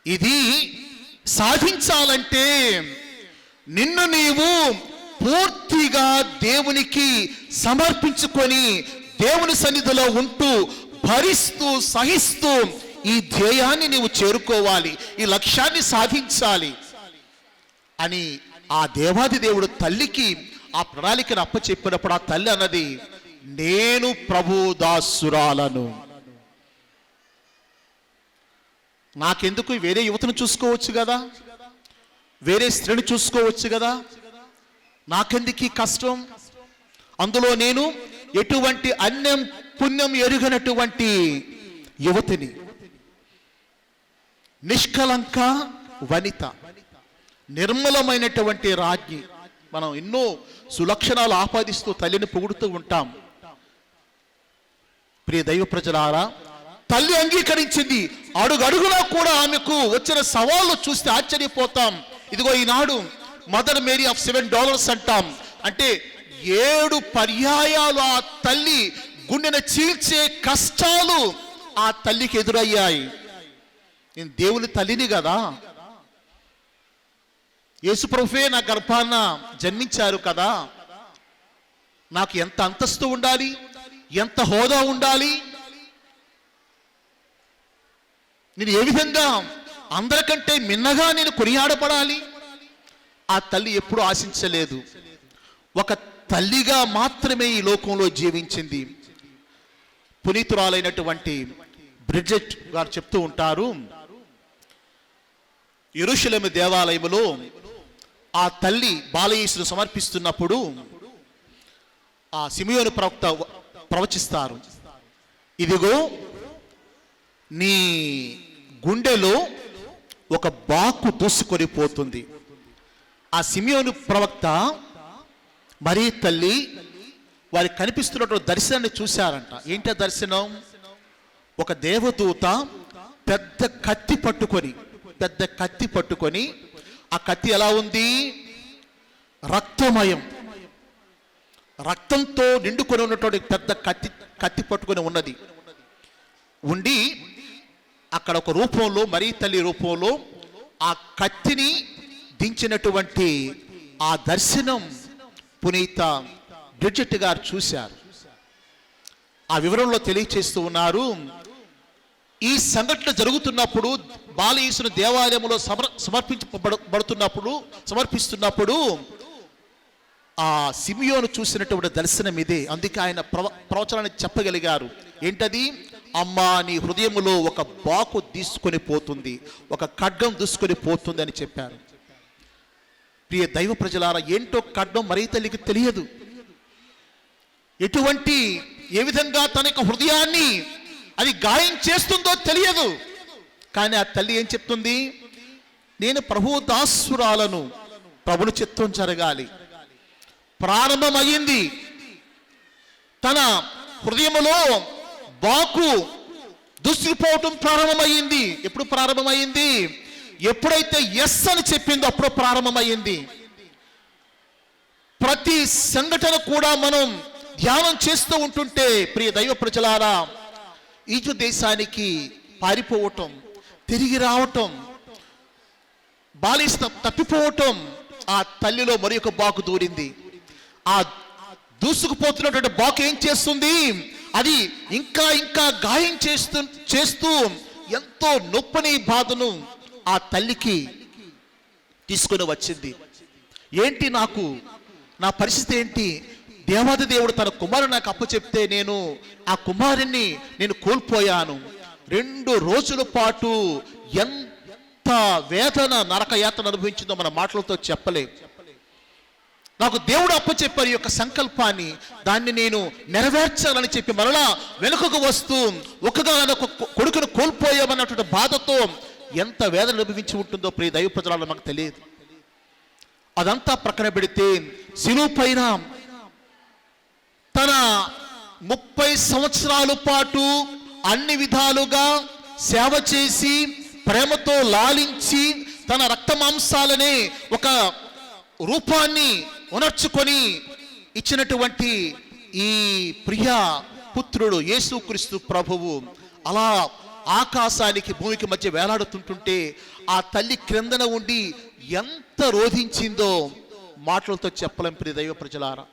ఇది సాధించాలంటే నిన్ను నీవు పూర్తిగా దేవునికి సమర్పించుకొని, దేవుని సన్నిధిలో ఉంటూ, భరిస్తూ, సహిస్తూ ఈ ధ్యేయాన్ని నీవు చేరుకోవాలి, ఈ లక్ష్యాన్ని సాధించాలి అని ఆ దేవాది దేవుడు తల్లికి ఆ ప్రణాళికను అప్పచెప్పినప్పుడు ఆ తల్లి అన్నది, నేను ప్రభు దాసురాలను, నాకెందుకు వేరే యువతను చూసుకోవచ్చు కదా, వేరే స్త్రీని చూసుకోవచ్చు కదా, నాకెందుకు ఈ కష్టం? అందులో నేను ఎటువంటి అన్యం పుణ్యం ఎరుగనటువంటి యువతిని, నిష్కలంక వనిత, నిర్మలమైనటువంటి రాజ్ఞి. మనం ఎన్నో సులక్షణాలు ఆపాదిస్తూ తల్లిని పొగుడుతూ ఉంటాం. ప్రియ దైవ ప్రజలారా, తల్లి అంగీకరించింది. అడుగడుగునా కూడా ఆమెకు వచ్చిన సవాళ్ళు చూస్తే ఆశ్చర్యపోతాం. ఇదిగో ఈనాడు మదర్ మేరీ ఆఫ్ $7 అంటాం. అంటే 7 పర్యాయాలు ఆ తల్లి గుండెను చీల్చే కష్టాలు ఆ తల్లికి ఎదురయ్యాయి. నేను దేవుని తల్లిని కదా, యేసుప్రభువే నా గర్భాన జన్మించారు కదా, నాకు ఎంత అంతస్తు ఉండాలి, ఎంత హోదా ఉండాలి, నేను ఏ విధంగా అందరికంటే మిన్నగా నేను కొనియాడపడాలి. ఆ తల్లి ఎప్పుడూ ఆశించలేదు. ఒక తల్లిగా మాత్రమే ఈ లోకంలో జీవించింది. పునీతురాలైనటువంటి బ్రిడ్జెట్ గారు చెప్తూ ఉంటారు, యెరూషలేము దేవాలయములో ఆ తల్లి బాలయేసును సమర్పిస్తున్నప్పుడు ఆ సిమియోను ప్రవక్త ప్రవచిస్తారు, ఇదిగో నీ గుండెలో ఒక బాకు దూసుకొని పోతుంది. ఆ సిమియోను ప్రవక్త మరీ తల్లి వారికి కనిపిస్తున్నటువంటి దర్శనాన్ని చూశారంట. ఏంటి ఆ దర్శనం? ఒక దేవదూత పెద్ద కత్తి పట్టుకొని, ఆ కత్తి ఎలా ఉంది? రక్తమయం, రక్తంతో నిండుకొని ఉన్నటువంటి పెద్ద కత్తి పట్టుకొని ఉన్నది. ఉండి అక్కడ ఒక రూపంలో, మరీ తల్లి రూపంలో ఆ కత్తిని దించినటువంటి ఆ దర్శనం పునీత బ్రిడ్జెట్ గారు చూశారు. ఆ వివరంలో తెలియచేస్తూ ఉన్నారు, ఈ సంఘటన జరుగుతున్నప్పుడు బాలయేసును దేవాలయంలో సమర్పిస్తున్నప్పుడు ఆ సిమియోను చూసినటువంటి దర్శనం ఇదే. అందుకే ఆయన ప్రవచనాన్ని చెప్పగలిగారు. ఏంటది? అమ్మా, నీ హృదయములో ఒక బాకు తీసుకొని పోతుంది, ఒక ఖడ్గం దూసుకొని పోతుంది అని చెప్పారు. ప్రియ దైవ ప్రజలారా, ఏంటో ఖడ్గం మరీ తల్లికి తెలియదు. ఏ విధంగా తన యొక్క హృదయాన్ని అది గాయం చేస్తుందో తెలియదు. కానీ ఆ తల్లి ఏం చెప్తుంది? నేను ప్రభు దాసురాలను, ప్రభుని చిత్తం జరగాలి. ప్రారంభమయ్యింది. తన హృదయములో బాకు దూసుకుపోవటం ప్రారంభమయ్యింది. ఎప్పుడు ప్రారంభమైంది? ఎప్పుడైతే ఎస్ అని చెప్పిందో అప్పుడు ప్రారంభమైంది. ప్రతి సంఘటన కూడా మనం ధ్యానం చేస్తూ ఉంటుంటే ప్రియ దైవ ప్రజలారా, ఈజిప్ట్ దేశానికి పారిపోవటం, తిరిగి రావటం, బాలిస్త తప్పిపోవటం, ఆ తల్లిలో మరి ఒక బాకు దూరింది. ఆ దూసుకుపోతున్నటువంటి బాకు ఏం చేస్తుంది? అది ఇంకా ఇంకా గాయం చేస్తూ ఎంతో నొప్పని బాధను ఆ తల్లికి తీసుకొని వచ్చింది. ఏంటి నా పరిస్థితి ఏంటి? దేవాది దేవుడు తన కుమారుని నాకు అప్పచెప్తే నేను ఆ కుమారుణ్ణి కోల్పోయాను. 2 రోజుల పాటు ఎంత వేదన, నరక యాతన అనుభవించిందో మన మాటలతో చెప్పలేం. నాకు దేవుడు అప్పచెప్పారు ఈ యొక్క సంకల్పాన్ని, దాన్ని నేను నెరవేర్చాలని చెప్పి మరలా వెనుకకు వస్తూ ఒకగానొక కొడుకును కోల్పోయామన్నటువంటి బాధతో ఎంత వేదన అనుభవించి ఉంటుందో ప్రియ దైవ ప్రజలలో మనకు తెలియదు. అదంతా ప్రక్కన పెడితే శిలువ పైన తన 30 సంవత్సరాల పాటు అన్ని విధాలుగా సేవ చేసి ప్రేమతో లాలించి తన రక్త మాంసాలనే ఒక రూపాన్ని ఉనర్చుకొని ఇచ్చినటువంటి ఈ ప్రియ పుత్రుడు యేసుక్రీస్తు ప్రభువు అలా ఆకాశానికి భూమికి మధ్య వేలాడుతుంటుంటే ఆ తల్లి క్రిందన ఉండి ఎంత రోధించిందో మాటలతో చెప్పలేం. ప్రియ దైవ ప్రజలారా,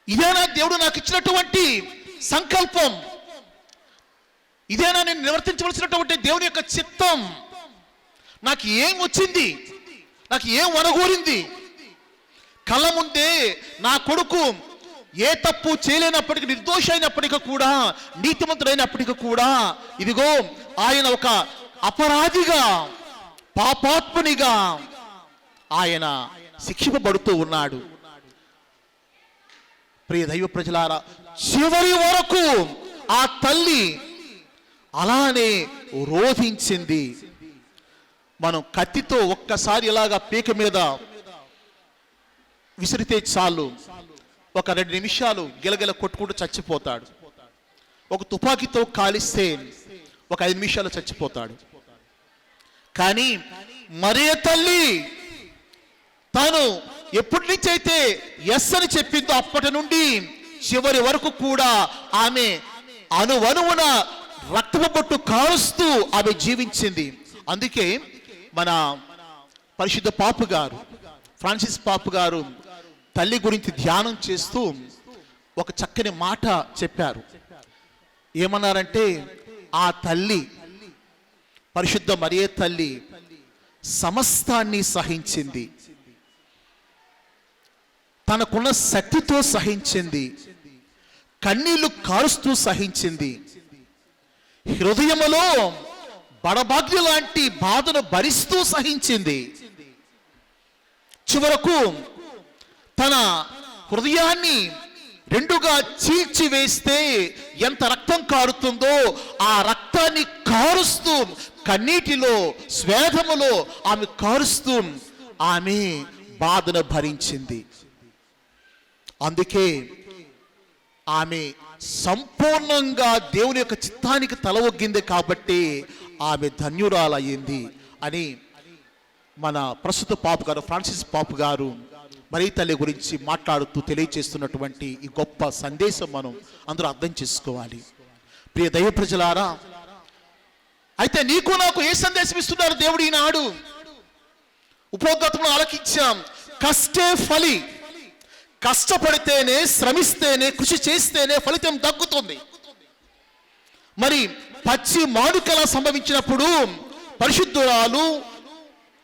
ఇదేనా దేవుడు నాకు ఇచ్చినటువంటి సంకల్పం? ఇదేనా నేను నివర్తించవలసినటువంటి దేవుని యొక్క చిత్తం? నాకు ఏం వచ్చింది? నాకు ఏం వనగూరింది? కళ్ళ ముందే నా కొడుకు ఏ తప్పు చేయలేనప్పటికీ, నిర్దోషి అయినప్పటికీ కూడా, నీతిమంతుడైనప్పటికీ కూడా, ఇదిగో ఆయన ఒక అపరాధిగా, పాపాత్మునిగా ఆయన శిక్షింపబడుతూ ఉన్నాడు. ప్రియ దైవ ప్రజలారా, చివరి వరకు ఆ తల్లి అలానే రోధించింది. మనం కత్తితో ఒక్కసారి ఇలాగా పీక మీద విసిరితే చాలు, ఒక 2 నిమిషాలు గిలగిల కొట్టుకుంటూ చచ్చిపోతాడు. ఒక తుపాకీతో కాలిస్తే ఒక 5 నిమిషాలు చచ్చిపోతాడు. కానీ మరే తల్లి తాను ఎప్పటి నుంచి అయితే ఎస్ అని చెప్పిందో అప్పటి నుండి చివరి వరకు కూడా ఆమె అణువణువున రక్తపు బొట్టు కారుస్తూ ఆమె జీవించింది. అందుకే మన పరిశుద్ధ పాపు గారు, ఫ్రాన్సిస్ పాపు గారు తల్లి గురించి ధ్యానం చేస్తూ ఒక చక్కని మాట చెప్పారు. ఏమన్నారంటే, ఆ తల్లి, పరిశుద్ధ మరియే తల్లి సమస్తాన్ని సహించింది, తనకున్న శక్తితో సహించింది, కన్నీళ్లు కారుస్తూ సహించింది, హృదయములో బడబాగ్ని లాంటి బాధను భరిస్తూ సహించింది. చివరకు తన హృదయాన్ని రెండుగా చీల్చివేస్తే ఎంత రక్తం కారుతుందో ఆ రక్తాన్ని కారుస్తూ కన్నీటిలో స్వేదములో ఆమె కారుస్తూ ఆమె బాధను భరించింది. అందుకే ఆమె సంపూర్ణంగా దేవుని యొక్క చిత్తానికి తల ఒగ్గింది కాబట్టి ఆమె ధన్యురాలయ్యింది అని మన ప్రస్తుత పాపు గారు ఫ్రాన్సిస్ పాపు గారు మరియ తల్లి గురించి మాట్లాడుతూ తెలియచేస్తున్నటువంటి ఈ గొప్ప సందేశం మనం అందరూ అర్థం చేసుకోవాలి. ప్రియ దైవ ప్రజలారా, అయితే నీకు నాకు ఏ సందేశం ఇస్తున్నారు దేవుడు ఈనాడు? ఉపోద్ఘాతంలో ఆలకించాం, కష్టే ఫలి. కష్టపడితేనే, శ్రమిస్తేనే, కృషి చేస్తేనే ఫలితం దక్కుతుంది. మరి పచ్చి మామిడికాయలా సంభవించినప్పుడు పరిశుద్ధురాలు,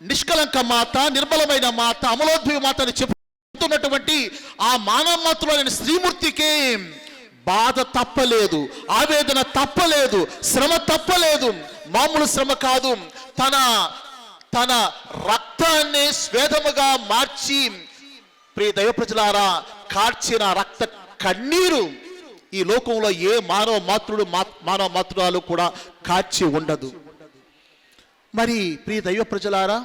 నిష్కలంక మాత, నిర్మలమైన మాత, అమలోద్భవ మాత అని చెప్తున్నటువంటి ఆ మానవమాతృలైన శ్రీమూర్తికి బాధ తప్పలేదు, ఆవేదన తప్పలేదు, శ్రమ తప్పలేదు. మామూలు శ్రమ కాదు, తన రక్తాన్ని స్వేదముగా మార్చి, ప్రియ దైవ ప్రజలారా, కార్చిన రక్త కన్నీరు ఈ లోకంలో ఏ మానవ మాతృరాలు కూడా కార్చి ఉండదు. మరి ప్రియ దైవ ప్రజలారా,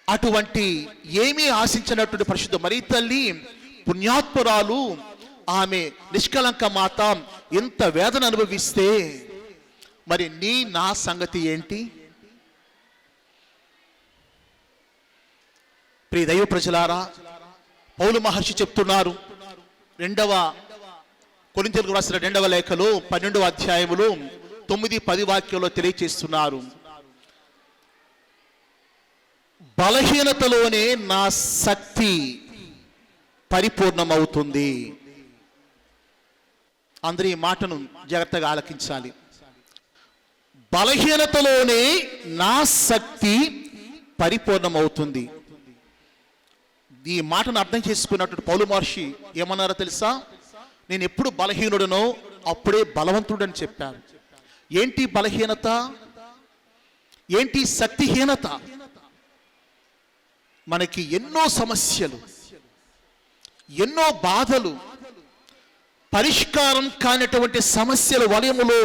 అటువంటి ఏమీ ఆశించినటువంటి పరిశుద్ధ మరియ తల్లి పుణ్యాత్మురాలు, ఆమె నిష్కలంక మాత ఎంత వేదన అనుభవిస్తే మరి నా సంగతి ఏంటి? ప్రియ దైవ ప్రజలారా, పౌలు మహర్షి చెప్తున్నారు 2వ కొరింథీయులకు రాసిన 2వ లేఖలో 12వ అధ్యాయములో 9-10 వాక్యంలో తెలియచేస్తున్నారు, బలహీనతలోనే నా శక్తి పరిపూర్ణమవుతుంది. అందరూ ఈ మాటను జాగ్రత్తగా ఆలకించాలి. బలహీనతలోనే నా శక్తి పరిపూర్ణమవుతుంది. ఈ మాటను అర్థం చేసుకున్నటువంటి పౌలు మహర్షి ఏమన్నారో తెలుసా? నేను ఎప్పుడు బలహీనుడనో అప్పుడే బలవంతుడని చెప్పారు. ఏంటి బలహీనత? ఏంటి శక్తిహీనత? మనకి ఎన్నో సమస్యలు, ఎన్నో బాధలు, పరిష్కారం కానటువంటి సమస్యల వలయములో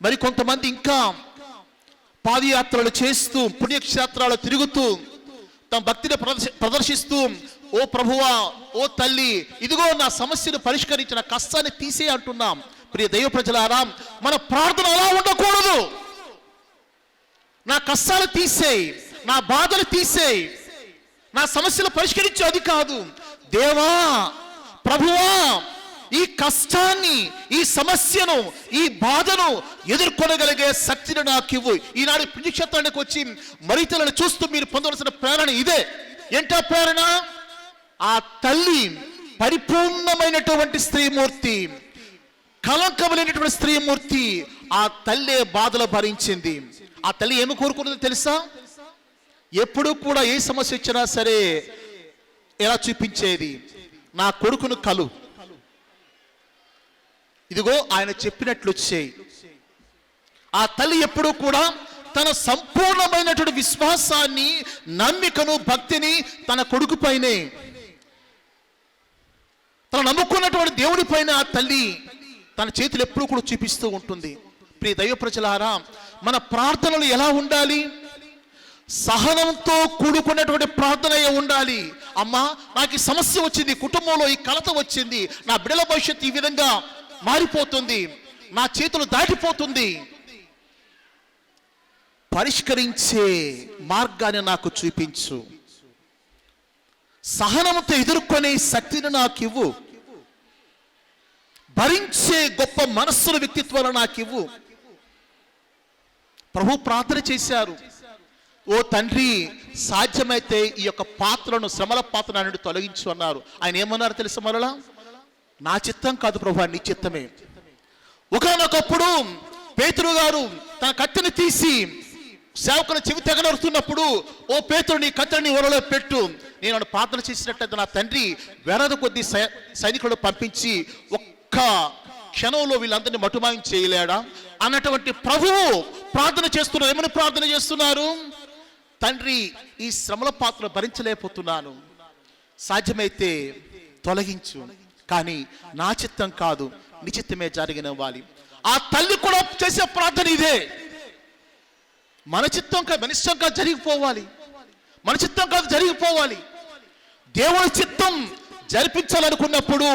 మరి కొంతమంది ఇంకా పాదయాత్రలు చేస్తూ, పుణ్యక్షేత్రాలు తిరుగుతూ, తమ భక్తిని ప్రదర్శిస్తూ, ఓ ప్రభువా, ఓ తల్లి, ఇదిగో నా సమస్యను పరిష్కరించిన కష్టాన్ని తీసే అంటున్నాం. ప్రియ దైవ ప్రజలారా, మన ప్రార్థన అలా ఉండకూడదు. నా కష్టాలు తీసేయి, నా బాధలు తీసేయి, నా సమస్యలు పరిష్కరించే అది కాదు. దేవా, ప్రభువా, ఈ కష్టాన్ని, ఈ సమస్యను, ఈ బాధను ఎదుర్కొనగలిగే శక్తిని నాకు ఇవ్వు. ఈనాడు పుణ్యక్షేత్రానికి వచ్చి మరియతలను చూస్తూ మీరు పొందవలసిన ప్రేరణ ఇదే. ఏంటా ప్రేరణ? ఆ తల్లి పరిపూర్ణమైనటువంటి స్త్రీమూర్తి, కలంకమైనటువంటి స్త్రీమూర్తి. ఆ తల్లే బాధలు భరించింది. ఆ తల్లి ఏమి కోరుకున్నదో తెలుసా? ఎప్పుడు కూడా ఏ సమస్య వచ్చినా సరే ఎలా చూపించేది? నా కొడుకును కలు, ఇదిగో ఆయన చెప్పినట్లు వచ్చేయి. ఆ తల్లి ఎప్పుడూ కూడా తన సంపూర్ణమైనటువంటి విశ్వాసాన్ని, నమ్మికను, భక్తిని తన కొడుకు పైనే, తను నమ్ముకున్నటువంటి దేవుడి పైన ఆ తల్లి తన చేతులు ఎప్పుడూ కూడా చూపిస్తూ ఉంటుంది. ప్రియ దైవ ప్రజలారా, మన ప్రార్థనలు ఎలా ఉండాలి? సహనంతో కూడుకున్నటువంటి ప్రార్థన ఉండాలి. అమ్మా, నాకు ఈ సమస్య వచ్చింది, కుటుంబంలో ఈ కలత వచ్చింది, నా బిడ్డల భవిష్యత్తు ఈ విధంగా మారిపోతుంది, నా చేతులు దాటిపోతుంది, పరిష్కరించే మార్గాన్ని నాకు చూపించు, సహనంతో ఎదుర్కొనే శక్తిని నాకు ఇవ్వు, భరించే గొప్ప మనస్సుల వ్యక్తిత్వాలు నాకు ఇవ్వు. ప్రభు ప్రార్థన చేశారు, ఓ తండ్రి, సాధ్యమైతే ఈ యొక్క పాత్రను, శ్రమల పాత్ర నుండి తొలగించు అన్నారు. ఆయన ఏమన్నారు తెలుసా? మరలా, నా చిత్తం కాదు ప్రభు, నీ చిత్తమే. ఒకనొకప్పుడు పేతురు గారు తన కత్తిని తీసి సేవకుని చెవి తెగనరుతున్నప్పుడు, ఓ పేతురు, నీ కత్తిని ఒరలో పెట్టు, నేను ప్రార్థన చేసినట్లయితే నా తండ్రి వేలాది కొద్ది సైనికులను పంపించి ఒక్క క్షణంలో వీళ్ళందరినీ మటుమాయం చేయలేడా? అన్నటువంటి ప్రభువు ప్రార్థన చేస్తున్నారు. ఏమని ప్రార్థన చేస్తున్నారు? తండ్రి, ఈ శ్రమల పాత్ర భరించలేకపోతున్నాను, సాధ్యమైతే తొలగించు, కానీ నా చిత్తం కాదు, నీ చిత్తమే జరిగినవ్వాలి. ఆ తల్లి కూడా చేసే ప్రార్థన ఇదే. మన చిత్తం కాదు, మన ఇష్టం కాదు జరిగిపోవాలి, మన చిత్తం కాదు జరిగిపోవాలి. దేవుని చిత్తం జరిపించాలనుకున్నప్పుడు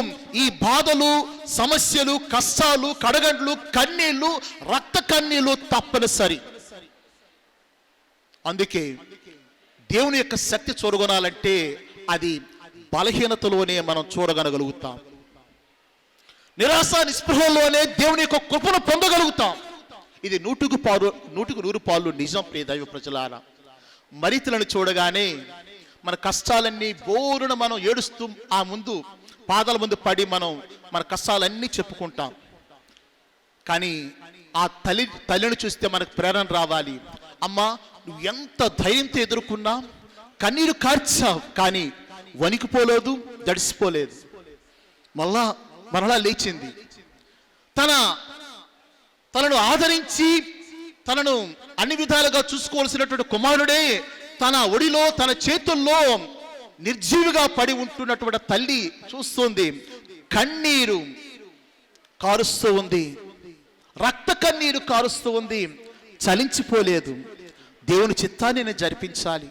ఈ బాధలు, సమస్యలు, కష్టాలు, కడగండ్లు, కన్నీళ్లు, రక్త కన్నీళ్లు తప్పనిసరి. అందుకే దేవుని యొక్క శక్తి చూరగొనాలంటే అది బలహీనతలోనే మనం చూడగలగలుగుతాం. నిరాశ నిస్పృహలోనే దేవుని యొక్క కృపను పొందగలుగుతాం. ఇది 100% నిజం. ప్రియ దైవ ప్రజలారా, మరితులను చూడగానే మన కష్టాలన్నీ బోరున మనం ఏడుస్తూ ఆ ముందు పాదాల ముందు పడి మన కష్టాలన్నీ చెప్పుకుంటాం. కానీ ఆ తల్లిని చూస్తే మనకు ప్రేరణ రావాలి. అమ్మా, నువ్వు ఎంత ధైర్యంతో ఎదుర్కొన్నా, కన్నీరు కార్చావు, కానీ వణికిపోలేదు, దడిసిపోలేదు, మరలా లేచింది. తనను ఆదరించి తనను అన్ని విధాలుగా చూసుకోవాల్సినటువంటి కుమారుడే తన ఒడిలో, తన చేతుల్లో నిర్జీవిగా పడి ఉంటున్నటువంటి తల్లి చూస్తుంది. కన్నీరు కారుస్తూ ఉంది, రక్త కన్నీరు కారుస్తూ ఉంది, చలించిపోలేదు. దేవుని చిత్తాన్ని నేను జరిపించాలి,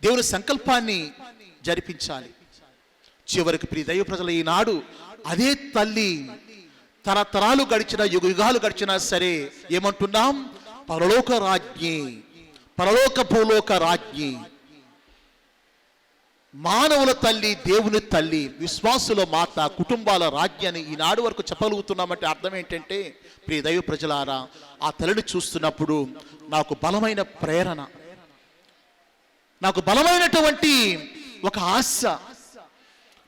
దేవుని సంకల్పాన్ని జరిపించాలి. చివరికి ప్రియ దైవ ప్రజలు, ఈనాడు అదే తల్లి తరతరాలు గడిచిన, యుగాలు గడిచినా సరే ఏమంటున్నాం? పరలోక రాజ్ఞి, పరలోక భూలోక రాజ్ఞి, మానవుల తల్లి, దేవుని తల్లి, విశ్వాసుల మాత, కుటుంబాల రాజ్ఞి అని ఈనాడు వరకు చెప్పగలుగుతున్నామంటే అర్థం ఏంటంటే, ప్రియ దైవ ప్రజలారా, ఆ తల్లిని చూస్తున్నప్పుడు నాకు బలమైన ప్రేరణ, నాకు బలమైనటువంటి ఒక ఆశ.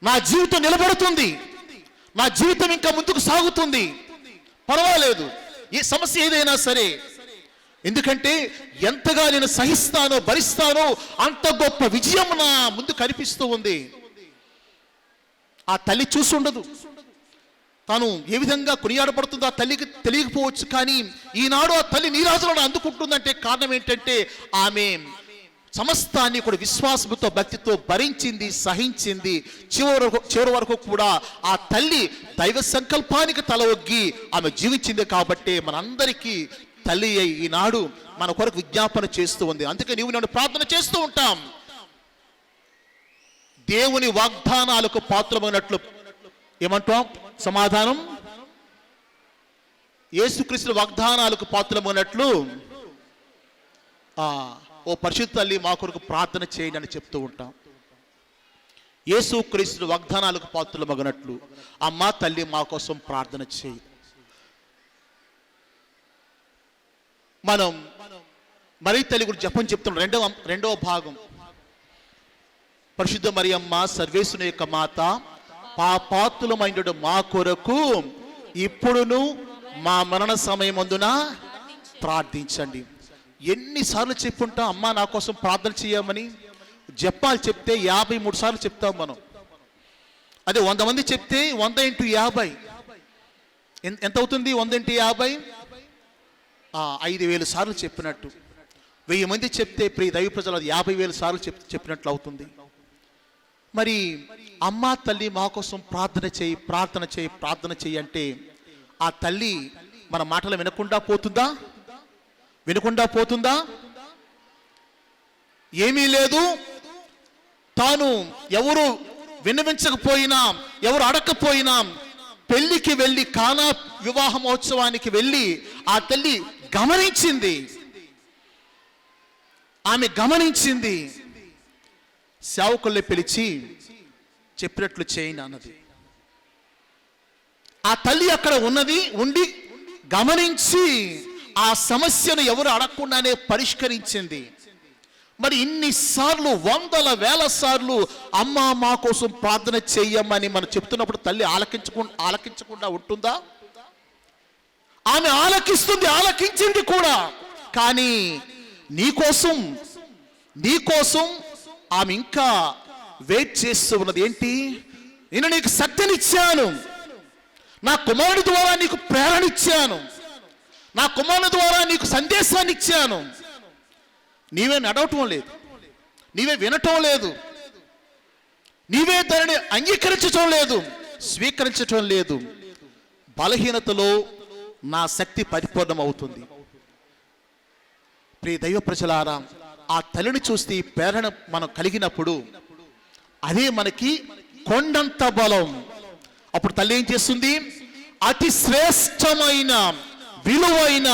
నా జీవితం నిలబడుతుంది, నా జీవితం ఇంకా ముందుకు సాగుతుంది, పర్వాలేదు ఈ సమస్య ఏదైనా సరే, ఎందుకంటే ఎంతగా నేను సహిస్తానో, భరిస్తానో అంత గొప్ప విజయం నా ముందు కనిపిస్తూ ఉంది. ఆ తల్లి చూసుండదు, తాను ఏ విధంగా కొనియాడబడుతుందో ఆ తల్లికి తెలియకపోవచ్చు. కానీ ఈనాడు ఆ తల్లి నీరాజులను అందుకుంటుందంటే కారణం ఏంటంటే, ఆమె సమస్తాన్ని కూడా విశ్వాసంతో, భక్తితో భరించింది, సహించింది. చివరి వరకు కూడా ఆ తల్లి దైవ సంకల్పానికి తల ఒగ్గి ఆమె జీవించింది. కాబట్టి మనందరికీ తల్లి అయి ఈనాడు మన కొరకు విజ్ఞాపన చేస్తూ ఉంది. అందుకే నీవు నన్ను ప్రార్థన చేస్తూ ఉంటాం. దేవుని వాగ్దానాలకు పాత్రమైనట్లు ఏమంటాం? సమాధానం. యేసుక్రీస్తు వాగ్దానాలకు పాత్రమైనట్లు ఓ పరిశుద్ధ తల్లి మా కొరకు ప్రార్థన చేయండి అని చెప్తూ ఉంటాం. యేసుక్రీస్తు వాగ్దానాలకు పాత్రమగినట్లు అమ్మా తల్లి మా కోసం ప్రార్థన చేయి. మనం మరి తల్లి గురించి జపం చెప్తున్నాం. రెండవ భాగం, పరిశుద్ధ మరియమ్మ సర్వేశ్వరుని యొక్క మాత, పాపాత్ములమైనడు మా కొరకు ఇప్పుడును మా మరణ సమయమందున ప్రార్థించండి. ఎన్నిసార్లు చెప్పుంటాం అమ్మా నా కోసం ప్రార్థన చేయమని? జపాలు చెప్తే 53 సార్లు చెప్తాం మనం. అదే 100 మంది చెప్తే 100 × 50 ఎంత అవుతుంది? 100 × 50 5,000 సార్లు చెప్పినట్టు. 1000 మంది చెప్తే ప్రియ దైవ ప్రజలు 50,000 సార్లు చెప్పినట్లు అవుతుంది. మరి అమ్మా తల్లి మా కోసం ప్రార్థన చేయి, ప్రార్థన చేయి, ప్రార్థన చేయి అంటే ఆ తల్లి మన మాటలు వినకుండా పోతుందా? వినకుండా పోతుందా? ఏమీ లేదు, తాను ఎవరు విన్నవించకపోయినా, ఎవరు అడగకపోయినా పెళ్లికి వెళ్ళి, కానా వివాహ మహోత్సవానికి వెళ్ళి ఆ తల్లి గమనించింది. ఆమె గమనించింది. సేవకుల్ని పిలిచి చెప్పినట్లు చేయండి అన్నది. ఆ తల్లి అక్కడ ఉండి గమనించి ఆ సమస్యను ఎవరు అడగకుండానే పరిష్కరించింది. మరి ఇన్నిసార్లు, 100,000 సార్లు అమ్మ మా కోసం ప్రార్థన చెయ్యమని మనం చెప్తున్నప్పుడు తల్లి ఆలకించకుండా ఉంటుందా? ఆమె ఆలకిస్తుంది, ఆలకించింది కూడా. కానీ నీకోసం ఆమె ఇంకా వెయిట్ చేస్తూ ఉన్నది. ఏంటి? నేను నీకు శక్తినిచ్చాను, నా కుమారుడి ద్వారా నీకు ప్రేరణ ఇచ్చాను, నా కుమారుని ద్వారా నీకు సందేశాన్ని ఇచ్చాను. నీవే నడవటం లేదు, నీవే వినటం లేదు, నీవే దానిని అంగీకరించటం లేదు, స్వీకరించటం లేదు. బలహీనతలో నా శక్తి పరిపూర్ణమవుతుంది. ప్రియ దైవ ప్రజలారా, ఆ తల్లిని చూస్తే ఈ ప్రేరణ మనం కలిగినప్పుడు అదే మనకి కొండంత బలం. అప్పుడు తల్లి ఏం చేస్తుంది? అతి శ్రేష్టమైన, విలువైన,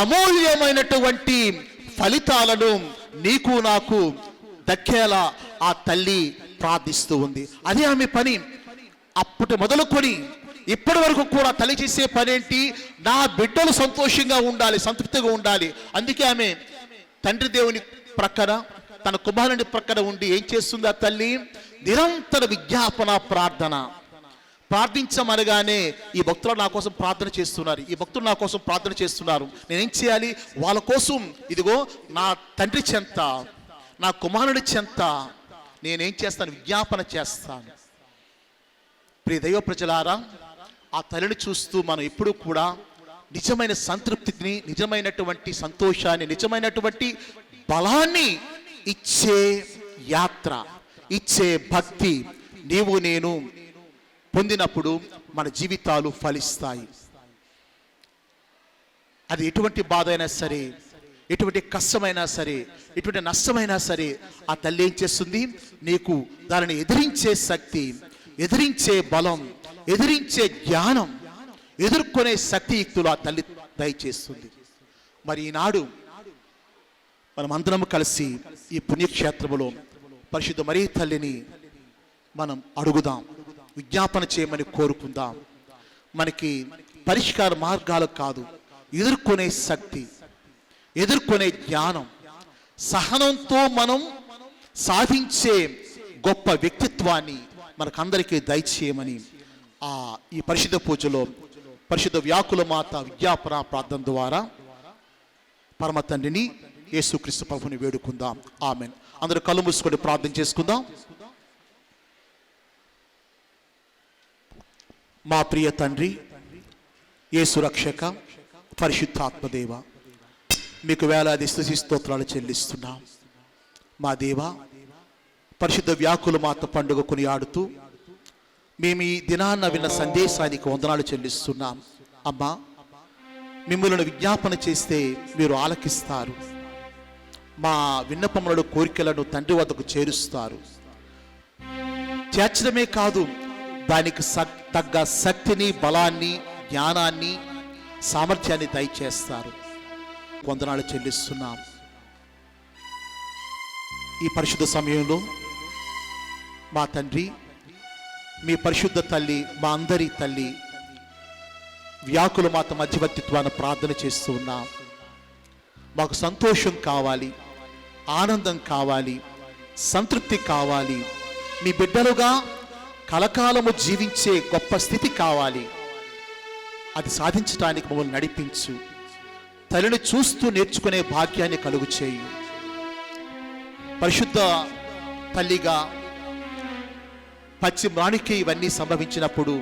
అమూల్యమైనటువంటి ఫలితాలను నీకు నాకు దక్కేలా ఆ తల్లి ప్రార్థిస్తూ ఉంది. అదే ఆమె పని. అప్పటి మొదలుకొని ఇప్పటి వరకు కూడా తల్లి చేసే పని ఏంటి? నా బిడ్డలు సంతోషంగా ఉండాలి, సంతృప్తిగా ఉండాలి. అందుకే ఆమె తండ్రి దేవుని ప్రక్కన, తన కుమారుని ప్రక్కన ఉండి ఏం చేస్తుంది ఆ తల్లి? నిరంతర విజ్ఞాపన ప్రార్థన. ప్రార్థించమనగానే ఈ భక్తులు నా కోసం ప్రార్థన చేస్తున్నారు, ఈ భక్తులు నా కోసం ప్రార్థన చేస్తున్నారు, నేనేం చేయాలి? వాళ్ళ కోసం ఇదిగో నా తండ్రి చెంత, నా కుమారుడి చెంత నేనేం చేస్తాను? విజ్ఞాపన చేస్తాను. ప్రియ దైవ ప్రజలారా, ఆ తల్లిని చూస్తూ మనం ఎప్పుడూ కూడా నిజమైన సంతృప్తిని, నిజమైనటువంటి సంతోషాన్ని, నిజమైనటువంటి బలాన్ని ఇచ్చే యాత్ర, ఇచ్చే భక్తి నీవు నేను పొందినప్పుడు మన జీవితాలు ఫలిస్తాయి. అది ఎటువంటి బాధ అయినా సరే, ఎటువంటి కష్టమైనా సరే, ఎటువంటి నష్టమైనా సరే, ఆ తల్లి ఏం చేస్తుంది? నీకు దానిని ఎదిరించే శక్తి, ఎదిరించే బలం, ఎదిరించే జ్ఞానం, ఎదుర్కొనే శక్తియుక్తులు ఆ తల్లి దయచేస్తుంది. మరి ఈనాడు మనమందరం కలిసి ఈ పుణ్యక్షేత్రములో పరిశుద్ధ మరీ తల్లిని మనం అడుగుదాం, విజ్ఞాపన చేయమని కోరుకుందాం. మనకి పరిష్కార మార్గాలు కాదు, ఎదుర్కొనే శక్తి, ఎదుర్కొనే జ్ఞానం, సహనంతో మనం సాధించే గొప్ప వ్యక్తిత్వాన్ని మనకందరికీ దయచేయమని ఈ పరిశుద్ధ పూజలో పరిశుద్ధ వ్యాకుల మాత విజ్ఞాపన ప్రార్థన ద్వారా పరమ తండ్రిని యేసుక్రీస్తు ప్రభుని వేడుకుందాం. ఆమెన్. అందరూ కళ్ళు మూసుకొని ప్రార్థన చేసుకుందాం. మా ప్రియ తండ్రి, యేసు రక్షక, పరిశుద్ధాత్మదేవ, మీకు వేలాది స్తుతి స్తోత్రాలు చెల్లిస్తున్నాం. మా దేవ, పరిశుద్ధ వ్యాకుల మాత పండుగ కొనియాడుతూ మేము ఈ దినాన్న విన్న సందేశానికి వందనాలు చెల్లిస్తున్నాం. అమ్మా, మిమ్మల్ని విజ్ఞాపన చేస్తే మీరు ఆలకిస్తారు, మా విన్నపములను, కోరికలను తండ్రి వద్దకు చేరుస్తారు. చేర్చడమే కాదు, దానికి తగ్గ శక్తిని, బలాన్ని, జ్ఞానాన్ని, సామర్థ్యాన్ని దయచేస్తారు. వందనాలు చెల్లిస్తున్నాం. ఈ పరిశుద్ధ సమయంలో మా తండ్రి, మీ పరిశుద్ధ తల్లి, మా అందరి తల్లి వ్యాకుల మాత మధ్యవర్తిత్వాన్ని ప్రార్థన చేస్తూ ఉన్నాం. మాకు సంతోషం కావాలి, ఆనందం కావాలి, సంతృప్తి కావాలి, మీ బిడ్డలుగా కలకాలము జీవించే గొప్ప స్థితి కావాలి. అది సాధించడానికి మమ్మల్ని నడిపించు. తల్లిని చూస్తూ నేర్చుకునే భాగ్యాన్ని కలుగు చేయు. పరిశుద్ధ తల్లిగా పశ్చిమ రాణికి ఇవన్నీ సంభవించినప్పుడు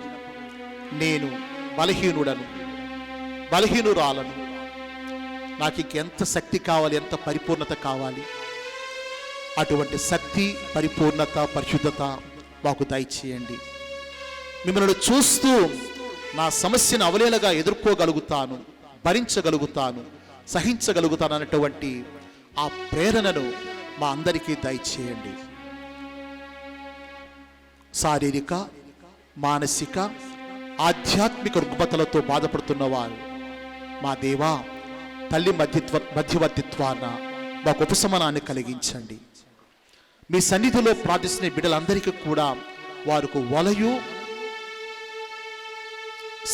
నేను బలహీనురాలను. నాకు ఇంకెంత శక్తి కావాలి, ఎంత పరిపూర్ణత కావాలి. అటువంటి శక్తి, పరిపూర్ణత, పరిశుద్ధత మాకు దయచేయండి. మిమ్మల్ని చూస్తూ నా సమస్యను అవలేలగా ఎదుర్కోగలుగుతాను, భరించగలుగుతాను, సహించగలుగుతాను అన్నటువంటి ఆ ప్రేరణను మా అందరికీ దయచేయండి. శారీరక, మానసిక, ఆధ్యాత్మిక రుగ్మతలతో బాధపడుతున్న వారు మా దేవా, తల్లి మధ్యవర్తిత్వాన మాకు ఉపశమనాన్ని కలిగించండి. మీ సన్నిధిలో ప్రార్థిస్తున్న బిడ్డలందరికీ కూడా వారికి వలయు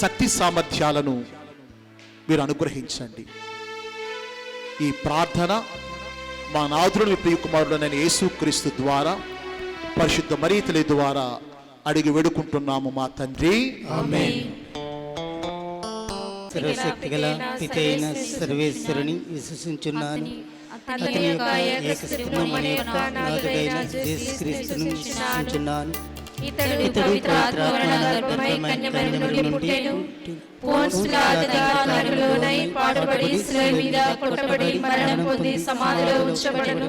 శక్తి సామర్థ్యాలను మీరు అనుగ్రహించండి. ఈ ప్రార్థన మా నాథుడు ప్రియకుమారుడైన యేసుక్రీస్తు ద్వారా, పరిశుద్ధ మరీ తల్లి ద్వారా అడిగి వేడుకుంటున్నాము మా తండ్రి. ఆమేన్. సర్వశక్తిగల పితైన సర్వేశ్వరుని విశ్వసించున్నాను. అతని యొక్క ఏకశక్తిని మన యొక్క నాథుడైన యేసుక్రీస్తును విశ్వసించున్నాను. ఇతడు పవిత్రాత్మ గర్భమై కన్యమరి నుండి పుట్టెను. పోన్సు పిలాతు అధికారములోనై పాటుపడి శిలువ మీద కొట్టబడి మరణం పొంది సమాధిలో ఉంచబడెను.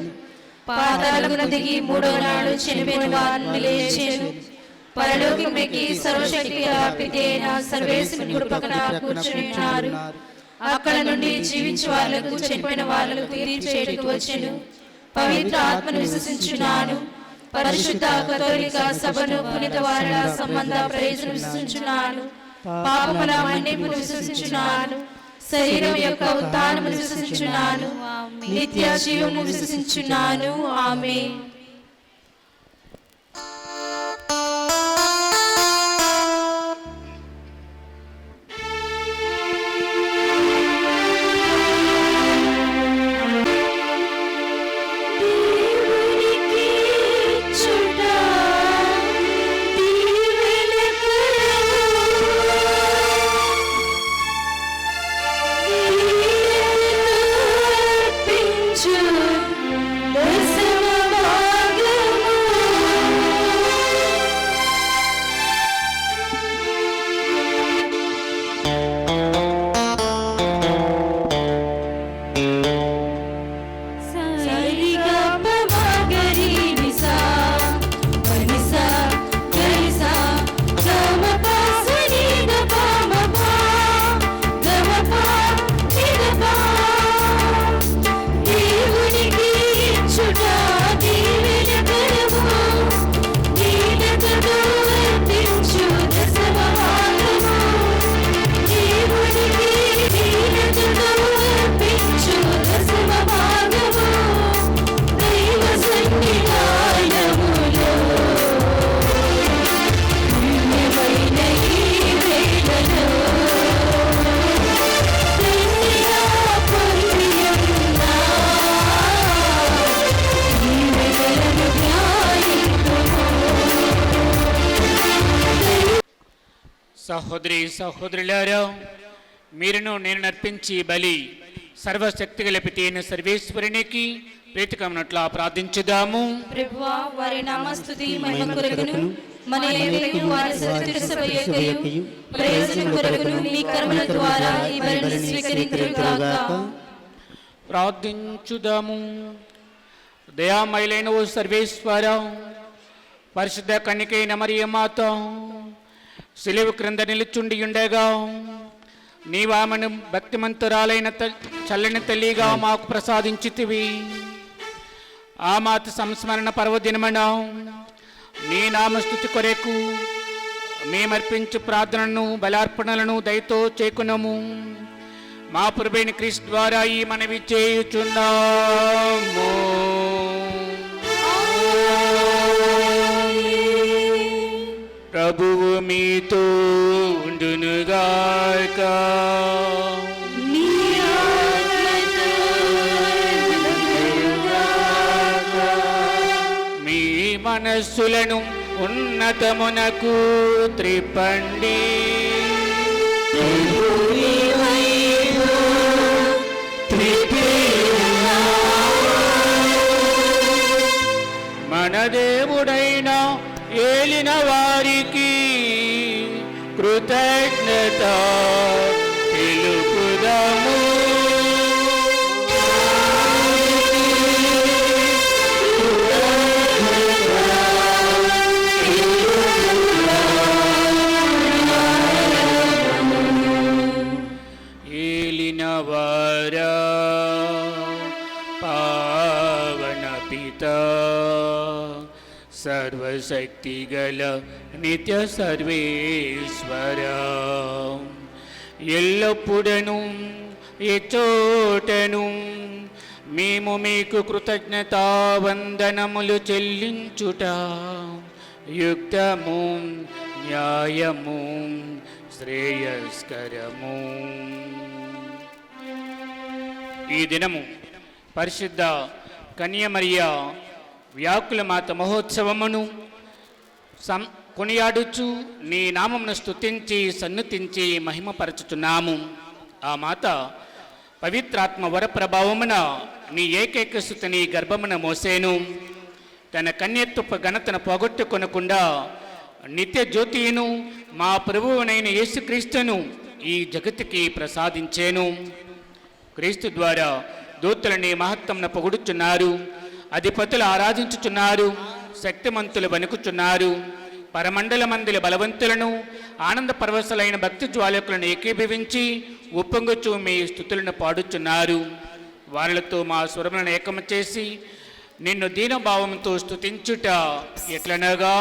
పాతాళమున దిగి మూడవ నాడు చనిపోయిన వారిని లేచెను. పరలోకమునికి సర్వశక్తి పితే అయిన సర్వేశ్వరుని కుడి పక్కన కూర్చుని ఉన్నారు. అక్కడ నుండి జీవించే వాళ్లకు చనిపోయిన వాళ్లకు తీర్పు చేయడానికి వచ్చెను. పవిత్ర ఆత్మను విశ్వసించున్నాను. పరిశుద్ధ కథోలిక సభను పునీత వారుల సంబంధ ప్రయోజనం విశ్వసించున్నాను. పాపముల మన్నిపును విశ్వసించున్నాను. శరీరం యొక్క ఉత్థానమును విశ్వసించున్నాను. నిత్య జీవమును విశ్వసించున్నాను. ఆమేన్. సహోదరి సహోదరులారా, మీరును నేను నర్పించి బలి సర్వశక్తి గల పితి అయిన సర్వేశ్వరునికి ప్రీతికమైనట్లా ప్రార్థించుదాము. ప్రభువా, వారి నామస్తుతి మహిమ కొరకును మన యొక్కయు వారి సత్య సభ యొక్కయు ప్రయోజనం కొరకును మీ కర్మల ద్వారా ఈ బలిని స్వీకరించుగాక. ప్రార్థించుదాము. దయామయులైన ఓ సర్వేశ్వర, పరిశుద్ధ కన్యకైన మరియమాత సిలువ క్రింద నిలుచుండి ఉండగా నీవామను భక్తిమంతురాలైన చల్లని తల్లిగా మాకు ప్రసాదించితివి. ఆ మాత సంస్మరణ పర్వదినమన నీ నామస్తుతి కొరకు మేమర్పించు ప్రార్థనను బలార్పణలను దయతో చేకునము. మా ప్రభువైన క్రీస్తు ద్వారా ఈ మనవి చేయుచున్నాము. ప్రభువు మీతో ఉండునుగాక. మీ మనస్సులను ఉన్నతమునకు త్రిప్పండి. మన దేవుడైన ఏలిన వారికి కృతజ్ఞత తెలుపుదాము. ఏలిన వారా పావన పిత సర్వశక్తిగల నిత్య సర్వేశ్వర, ఎల్లప్పుడను ఎచోటను మేము మీకు కృతజ్ఞతా వందనములు చెల్లించుట యుక్తము, న్యాయము, శ్రేయస్కరము. ఈ దినము పరిశుద్ధ కన్యమరియా వ్యాకుల మాత మహోత్సవమును కొనియాడుచు నీ నామమును స్తుతించి సన్నుతించి మహిమపరచుచున్నాము. ఆ మాత పవిత్రాత్మ వరప్రభావమున నీ ఏకైక సుతని గర్భమున మోసేను. తన కన్యత్వ ఘనతను పోగొట్టుకొనకుండా నిత్య జ్యోతిను మా ప్రభువునైన యేసుక్రీస్తును ఈ జగతికి ప్రసాదించేను. క్రీస్తు ద్వారా దూతలని మహత్తమున పొగుడుచున్నారు, అధిపతులు ఆరాధించుచున్నారు, శక్తిమంతులు వణుకుచున్నారు. పరమండల మందుల బలవంతులను ఆనంద పరవశులైన భక్తి జ్వాలకులను ఏకీభవించి ఉప్పొంగుచు మీ స్తుతులను పాడుచున్నారు. వాళ్ళతో మా స్వరములను ఏకము చేసి నిన్ను దీనభావంతో స్తుతించుట ఎట్లనగా,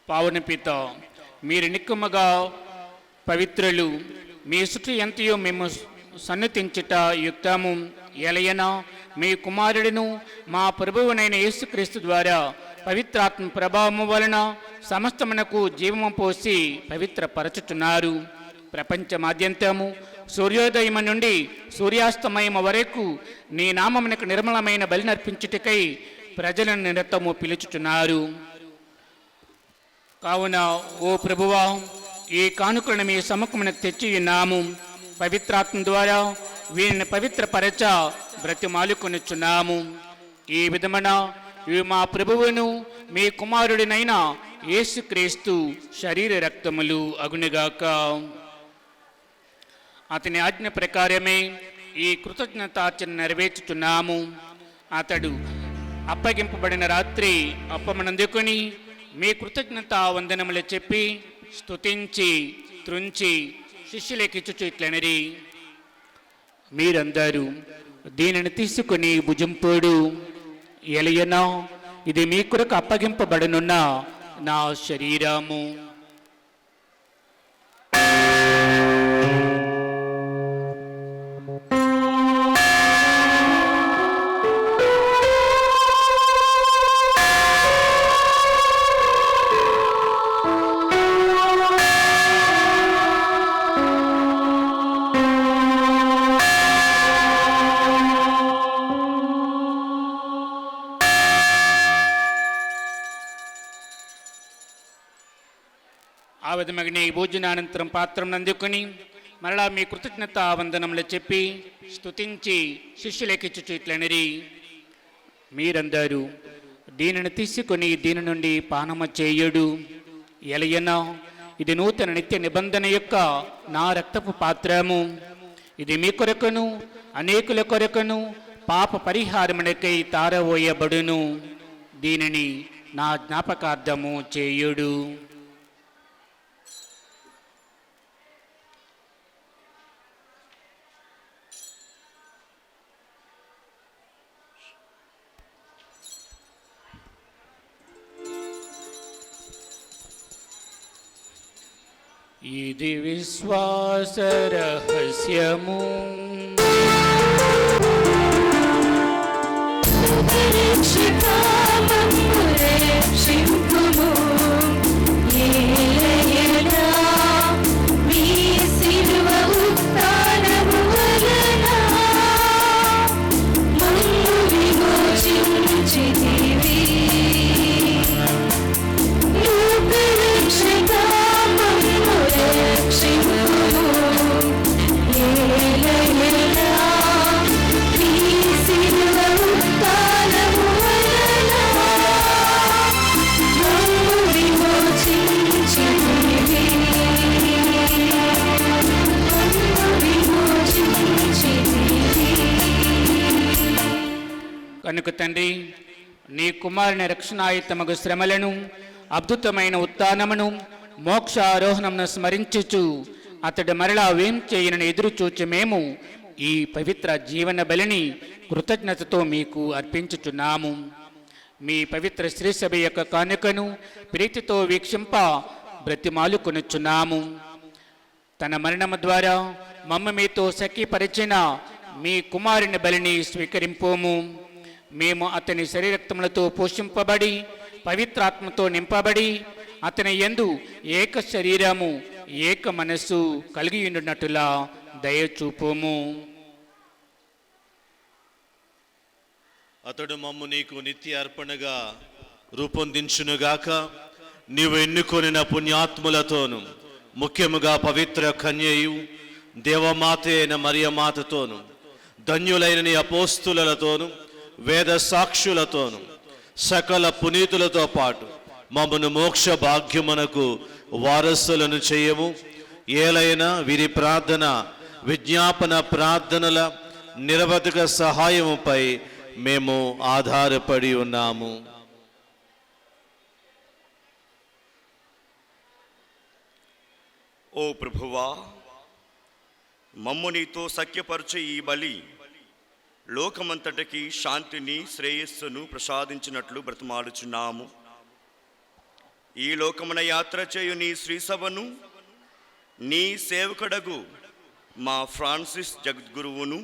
పావన పిత, మీరు నిక్కుమగా పవిత్రులు, మీ చుట్టూ ఎంతయో మేము సన్నతించుట యుక్తము. ఎలయన మీ కుమారుడును మా ప్రభువునైన యేసుక్రీస్తు ద్వారా పవిత్రాత్మ ప్రభావము వలన సమస్తమునకు జీవము పోసి పవిత్రపరచుతున్నారు. ప్రపంచమాద్యంతము సూర్యోదయం నుండి సూర్యాస్తమయం వరకు నీ నామమునకు నిర్మలమైన బలి నర్పించుటకై ప్రజలను నిరతము పిలుచుచున్నారు. కావున ఓ ప్రభువా, ఈ కానుకలను మీ సముఖమునకు తెచ్చి ఉన్నాము. పవిత్రాత్మ ద్వారా వీరిని పవిత్రపరచ బ్రతిమాలుకొనుచున్నాము. ఈ విధమున ఇవి మా ప్రభువును మీ కుమారుడినైన యేసుక్రీస్తు శరీర రక్తములు అగునుగాక. అతని ఆజ్ఞ ప్రకారమే ఈ కృతజ్ఞతార్చన నెరవేర్చుచున్నాము. అతడు అప్పగింపబడిన రాత్రి అప్పమనందుకొని మీ కృతజ్ఞతా వందనములు చెప్పి స్తుతించి త్రుంచి శిష్యులకిచ్చుచు ఇట్లనరి, మీరందరూ దీనిని తీసుకుని భుజింపుడు. ఎలయనా ఇది మీ కొరకు అప్పగింపబడనున్న నా శరీరము. ఆ విధమగిన ఈ భోజనానంతరం పాత్రం అందుకుని మరలా మీ కృతజ్ఞత వందనములు చెప్పి స్తుతించి శిష్యులకిచ్చుచు ఇట్లనరి, మీరందరూ దీనిని తీసుకొని దీని నుండి పానము చేయుడు. ఎలయనా ఇది నూతన నిత్య నిబంధన యొక్క నా రక్తపు పాత్రము. ఇది మీ కొరకును అనేకుల కొరకును పాప పరిహారమునకై తారవోయబడును. దీనిని నా జ్ఞాపకార్థము చేయుడు. ఇది విశ్వాస రహస్యము. కనుక తండ్రి, నీ కుమారుని రక్షణాయుతమగు శ్రమలను, అద్భుతమైన ఉత్థానమును, మోక్షారోహణమును స్మరించుచు అతడు మరలా వేం చేయనని ఎదురు చూచి మేము ఈ పవిత్ర జీవన బలిని కృతజ్ఞతతో మీకు అర్పించుచున్నాము. మీ పవిత్ర శ్రీసభ యొక్క కానుకను ప్రీతితో వీక్షింప బ్రతిమాలుకొనుచున్నాము. తన మరణము ద్వారా మమ్మ మీతో సఖీపరిచిన మీ కుమారుని బలిని స్వీకరింపోము. మేము అతని శరీరక్తములతో పోషింపబడి పవిత్రాత్మతో నింపబడి అతని యందు ఏక శరీరము ఏక మనస్సు కలిగి ఉండునట్టులా దయచూపుము. అతడు మమ్ము నీకు నిత్య అర్పణగా రూపొందించునుగాక. నీవు ఎన్నుకొనిన పుణ్యాత్ములతోను, ముఖ్యముగా పవిత్ర కన్యయు దేవమాత అయిన మరియమాతతోను, ధన్యులైన నీ అపోస్తులతోను, వేద సాక్షులతోను, సకల పునీతులతో పాటు మమ్మను మోక్ష భాగ్యమునకు వారసులను చేయము. ఏలైనా వీరి ప్రార్థన విజ్ఞాపన ప్రార్థనల నిరవధిక సహాయముపై మేము ఆధారపడి ఉన్నాము. ఓ ప్రభువా, మమ్ము నీతో సఖ్యపరచే ఈ బలి లోకమంతటికి శాంతిని శ్రేయస్సును ప్రసాదించినట్లు బ్రతిమాలుచున్నాము. ఈ లోకమున యాత్ర చేయు నీ శ్రీసభను, నీ సేవకుడగు మా ఫ్రాన్సిస్ జగద్గురువును,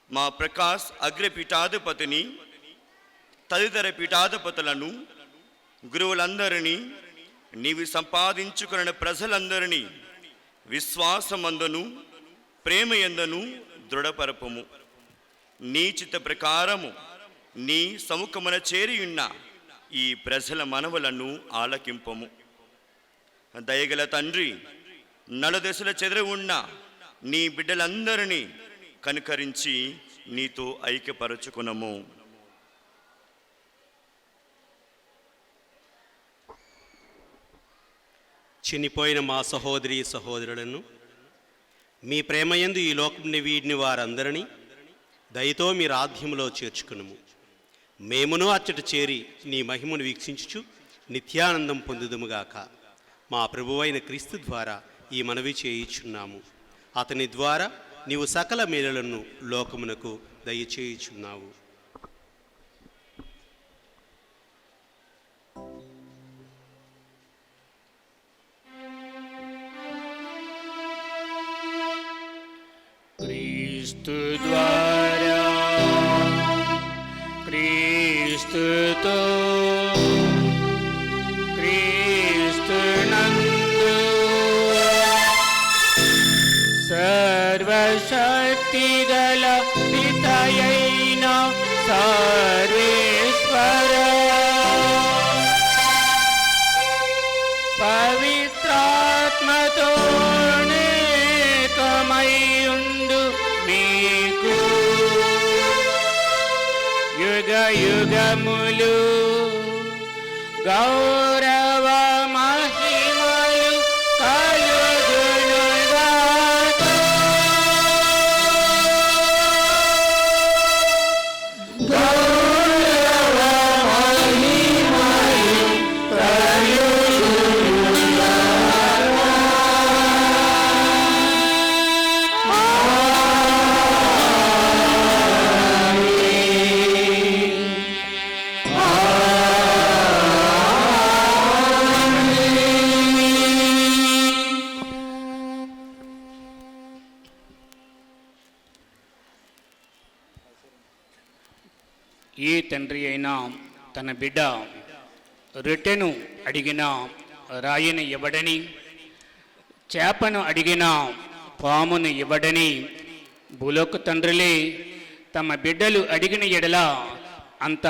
మా ప్రకాశ్ అగ్రపీఠాధిపతిని, తదితర పీఠాధిపతులను, గురువులందరినీ, నీవి సంపాదించుకున్న ప్రజలందరినీ విశ్వాసమందును ప్రేమయందును దృఢపరపము. నీ చిత్త ప్రకారము నీ సముఖమున చేరియున్న ఈ ప్రజల మనవులను ఆలకింపము. దయగల తండ్రి, నలుదశల చెదరి ఉన్న నీ బిడ్డలందరినీ కనుకరించి నీతో ఐక్యపరచుకునము. చనిపోయిన మా సహోదరి సహోదరులను మీ ప్రేమయందు ఈ లోకంని వీడిని వారందరినీ దయతో మీ రాధ్యములో చేర్చుకునుము. మేమును అచ్చట చేరి నీ మహిమను వీక్షించుచు నిత్యానందం పొందుదుముగాక. మా ప్రభువైన క్రీస్తు ద్వారా ఈ మనవి చేయుచున్నాము. అతని ద్వారా నీవు సకల మేలులను లోకమునకు దయచేయుచున్నావు. క్రీస్తు ద్వారా క్రీస్తుతో క్రీస్తునందు సర్వశక్తిగల పితయైన సర్వేశ్వర పవిత్రాత్మతో నేకమయుండు మీకు యుగ యుగములు గౌరవ మహిమలు కలుగునుగాక. గౌరవ మహిమలు ఈ తండ్రి అయినా తన బిడ్డ రొట్టెను అడిగిన రాయిని ఇవ్వడని, చేపను అడిగిన పామును ఇవ్వడని భూలోక తండ్రులే తమ బిడ్డలు అడిగిన ఎడల అంత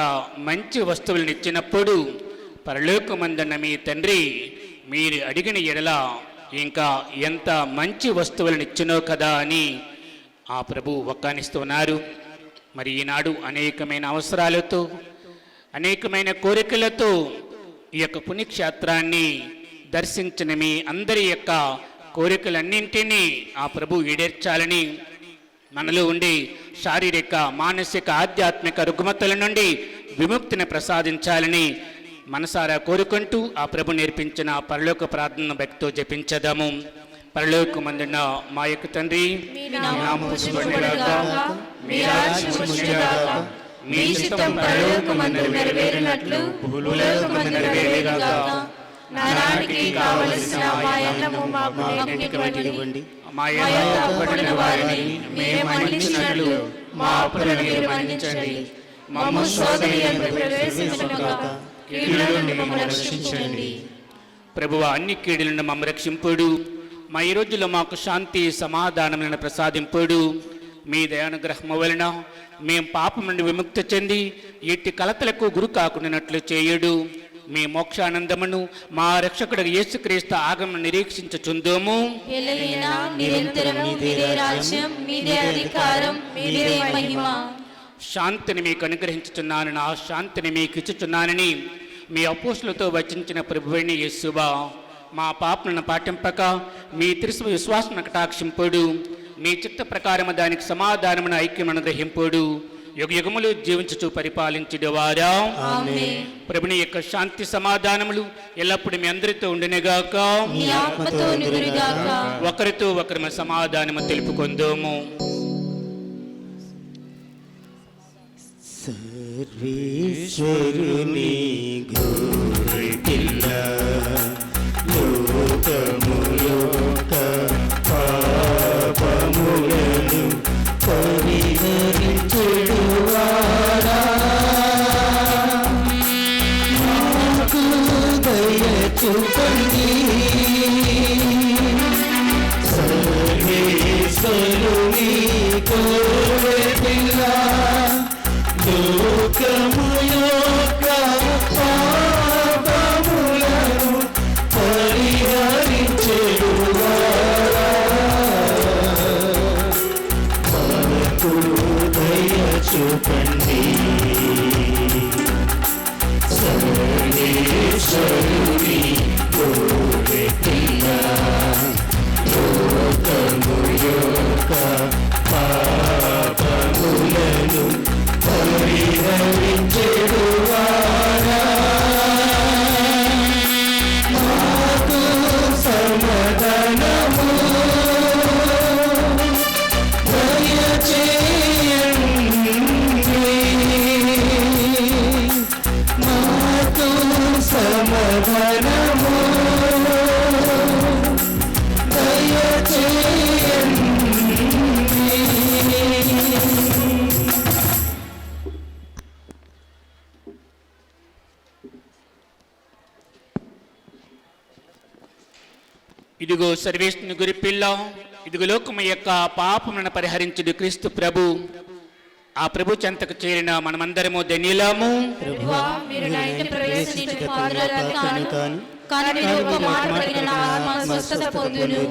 మంచి వస్తువులను ఇచ్చినప్పుడు పరలోకమందున్న మీ తండ్రి మీరు అడిగిన ఎడల ఇంకా ఎంత మంచి వస్తువులను ఇచ్చినో కదా అని ఆ ప్రభు వక్కానిస్తున్నారు. మరి ఈనాడు అనేకమైన అవసరాలతో అనేకమైన కోరికలతో ఈ యొక్క పుణ్యక్షేత్రాన్ని దర్శించిన మీ అందరి యొక్క కోరికలన్నింటినీ ఆ ప్రభు ఈడేర్చాలని, మనలో ఉండి శారీరక మానసిక ఆధ్యాత్మిక రుగ్మతల నుండి విముక్తిని ప్రసాదించాలని మనసారా కోరుకుంటూ ఆ ప్రభు నేర్పించిన పరలోక ప్రార్థన భక్తితో జపించదాము. పరలోకమందున్న మా యొక్క తండ్రి, మీ నామము పూజింపబడుగాక, మీ రాజ్యము వచ్చుగాక, మీ చిత్తం పరలోకమందు నెరవేరినట్లు భూలోకమందు నెరవేరుగాక. నానాటికి కావలసిన మా అన్నము మాకు నేటికి ఇవ్వండి. మా యొక్క అప్పుపడిన వారిని మేము మన్నించినట్లు మా అప్పులను మీరు మన్నించండి. మమ్ము శోధన యందు ప్రవేశించనివ్వక కీడుల నుండి మమ్మల్ని రక్షించండి. ప్రభువా, అన్ని కీడుల నుండి మమ్మ రక్షింపుడు. మా ఈ రోజుల్లో మాకు శాంతి సమాధానములను ప్రసాదింపుడు. మీ దయానుగ్రహము వలన మేము పాపం నుండి విముక్తి చెంది ఎట్టి కలతలకు గురి కాకుండానట్లు చేయుడు. మీ మోక్షానందమును మా రక్షకుడు యేసుక్రీస్తు ఆగమను నిరీక్షించుచుందుము. ఎల్లవేళలా నిరంతరం మీదే రాజ్యం, మీదే అధికారం, మీదే మహిమ. శాంతిని మీకు అనుగ్రహించుచున్నాను, నా శాంతిని మీకు ఇచ్చుచున్నానని మీ అపోస్తులతో వచించిన ప్రభువైన యేసువా, మా పాపలను పాటింపక మీ తిరుసు విశ్వాసం కటాక్షింపుడు. మీ చిత్త ప్రకారము దానికి సమాధానమును ఐక్యమను గ్రహింపుడు. యుగ యుగములు జీవించుచు పరిపాలించుడువారా. ప్రభుని యొక్క శాంతి సమాధానములు ఎల్లప్పుడు మీ అందరితో ఉండునుగాక. ఒకరితో ఒకరి సమాధానము తెలుపుకొందుము. సర్వేశ్వరుని గోరి పిల్ల లోకము యొక్క పాపములను పరిహరించువాడా, మాకు దయ చూపండి. సర్వేశ్వరుని గోరి పిల్ల లోకము యొక్క పాపములను చూపండి సర్వేశ్వరుని గోరెపిల్ల లోకము యొక్క పాపములను పరిహరించెడువాడా మాకు సమాధానము దయచేయండి మాకు సమాధానము ఇదిగో సర్వేశ్వరుని గురిపిల్ల, ఇదిగో లోకము యొక్క పాపములను పరిహరించుడు క్రీస్తు ప్రభు. ఆ ప్రభు చెంతకు చేరిన మనమందరము ధన్యులము. ప్రభువా, మీరు నా ఇంట ప్రవేశించుటకు పాత్రులము కాను, కానీ మీరు ఒక్క మాట పలికిన నా ఆత్మ స్వస్థత పొందును.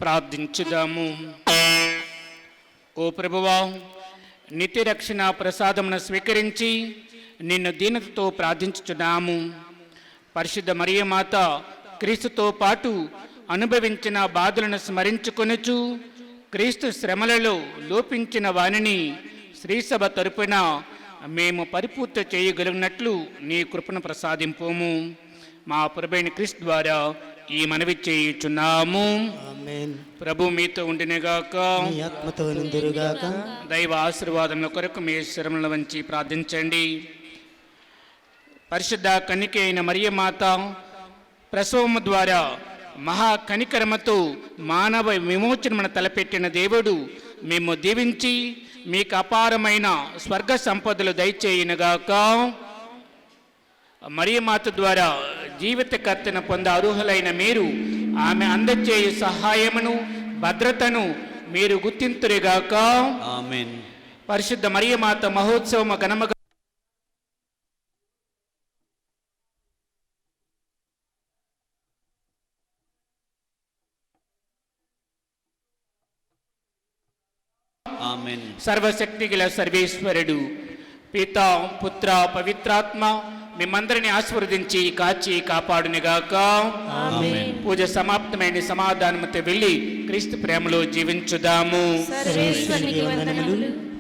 ప్రార్థించుదాము. ఓ ప్రభువా, నిత్య రక్షణ ప్రసాదమును స్వీకరించి నిన్ను దీనతతో ప్రార్థించుచున్నాము. పరిశుద్ధ మరియమాత క్రీస్తుతో పాటు అనుభవించిన బాధలను స్మరించుకొనుచు క్రీస్తు శ్రమలలో లోపించిన వానిని శ్రీసభ తరపున మేము పరిపూర్తి చేయగలిగినట్లు నీ కృపను ప్రసాదింపుము. మా ప్రభువైన క్రీస్తు ద్వారా ఈ మనవి చేయుచున్నాము. ఆమేన్. ప్రభు మీతో ఉండినగాక, మీ ఆత్మతో నిందురుగాక. దైవ ఆశీర్వాదముల కొరకు మీ శరముల వంచి ప్రార్థించండి. పరిశుద్ధ కన్నిక అయిన మరియమాత ప్రసవము ద్వారా మహా కనికరమతో మానవ విమోచనమును తలపెట్టిన దేవుడు మేము దీవించి మీకు అపారమైన స్వర్గ సంపదలు దయచేయునుగాక. మరియమాత ద్వారా జీవితకర్తను పొంద అర్హులైన మీరు ఆమె అందచేయు సహాయమును భద్రతను మీరు గుర్తింతురుగాక. ఆమేన్. పరిశుద్ధ మరియమాత మహోత్సవము ఘనముగా ఆమేన్. సర్వశక్తి గల సర్వేశ్వరుడు పిత పుత్ర పవిత్రాత్మ మిమ్మందరిని ఆశీర్వదించి కాచి కాపాడునిగాక. ఆమేన్. పూజ సమాప్తమైన సమాధానముతో వెళ్ళి క్రీస్తు ప్రేమలో జీవించుదాము. సర్వేశ్వరునికి వందనములు.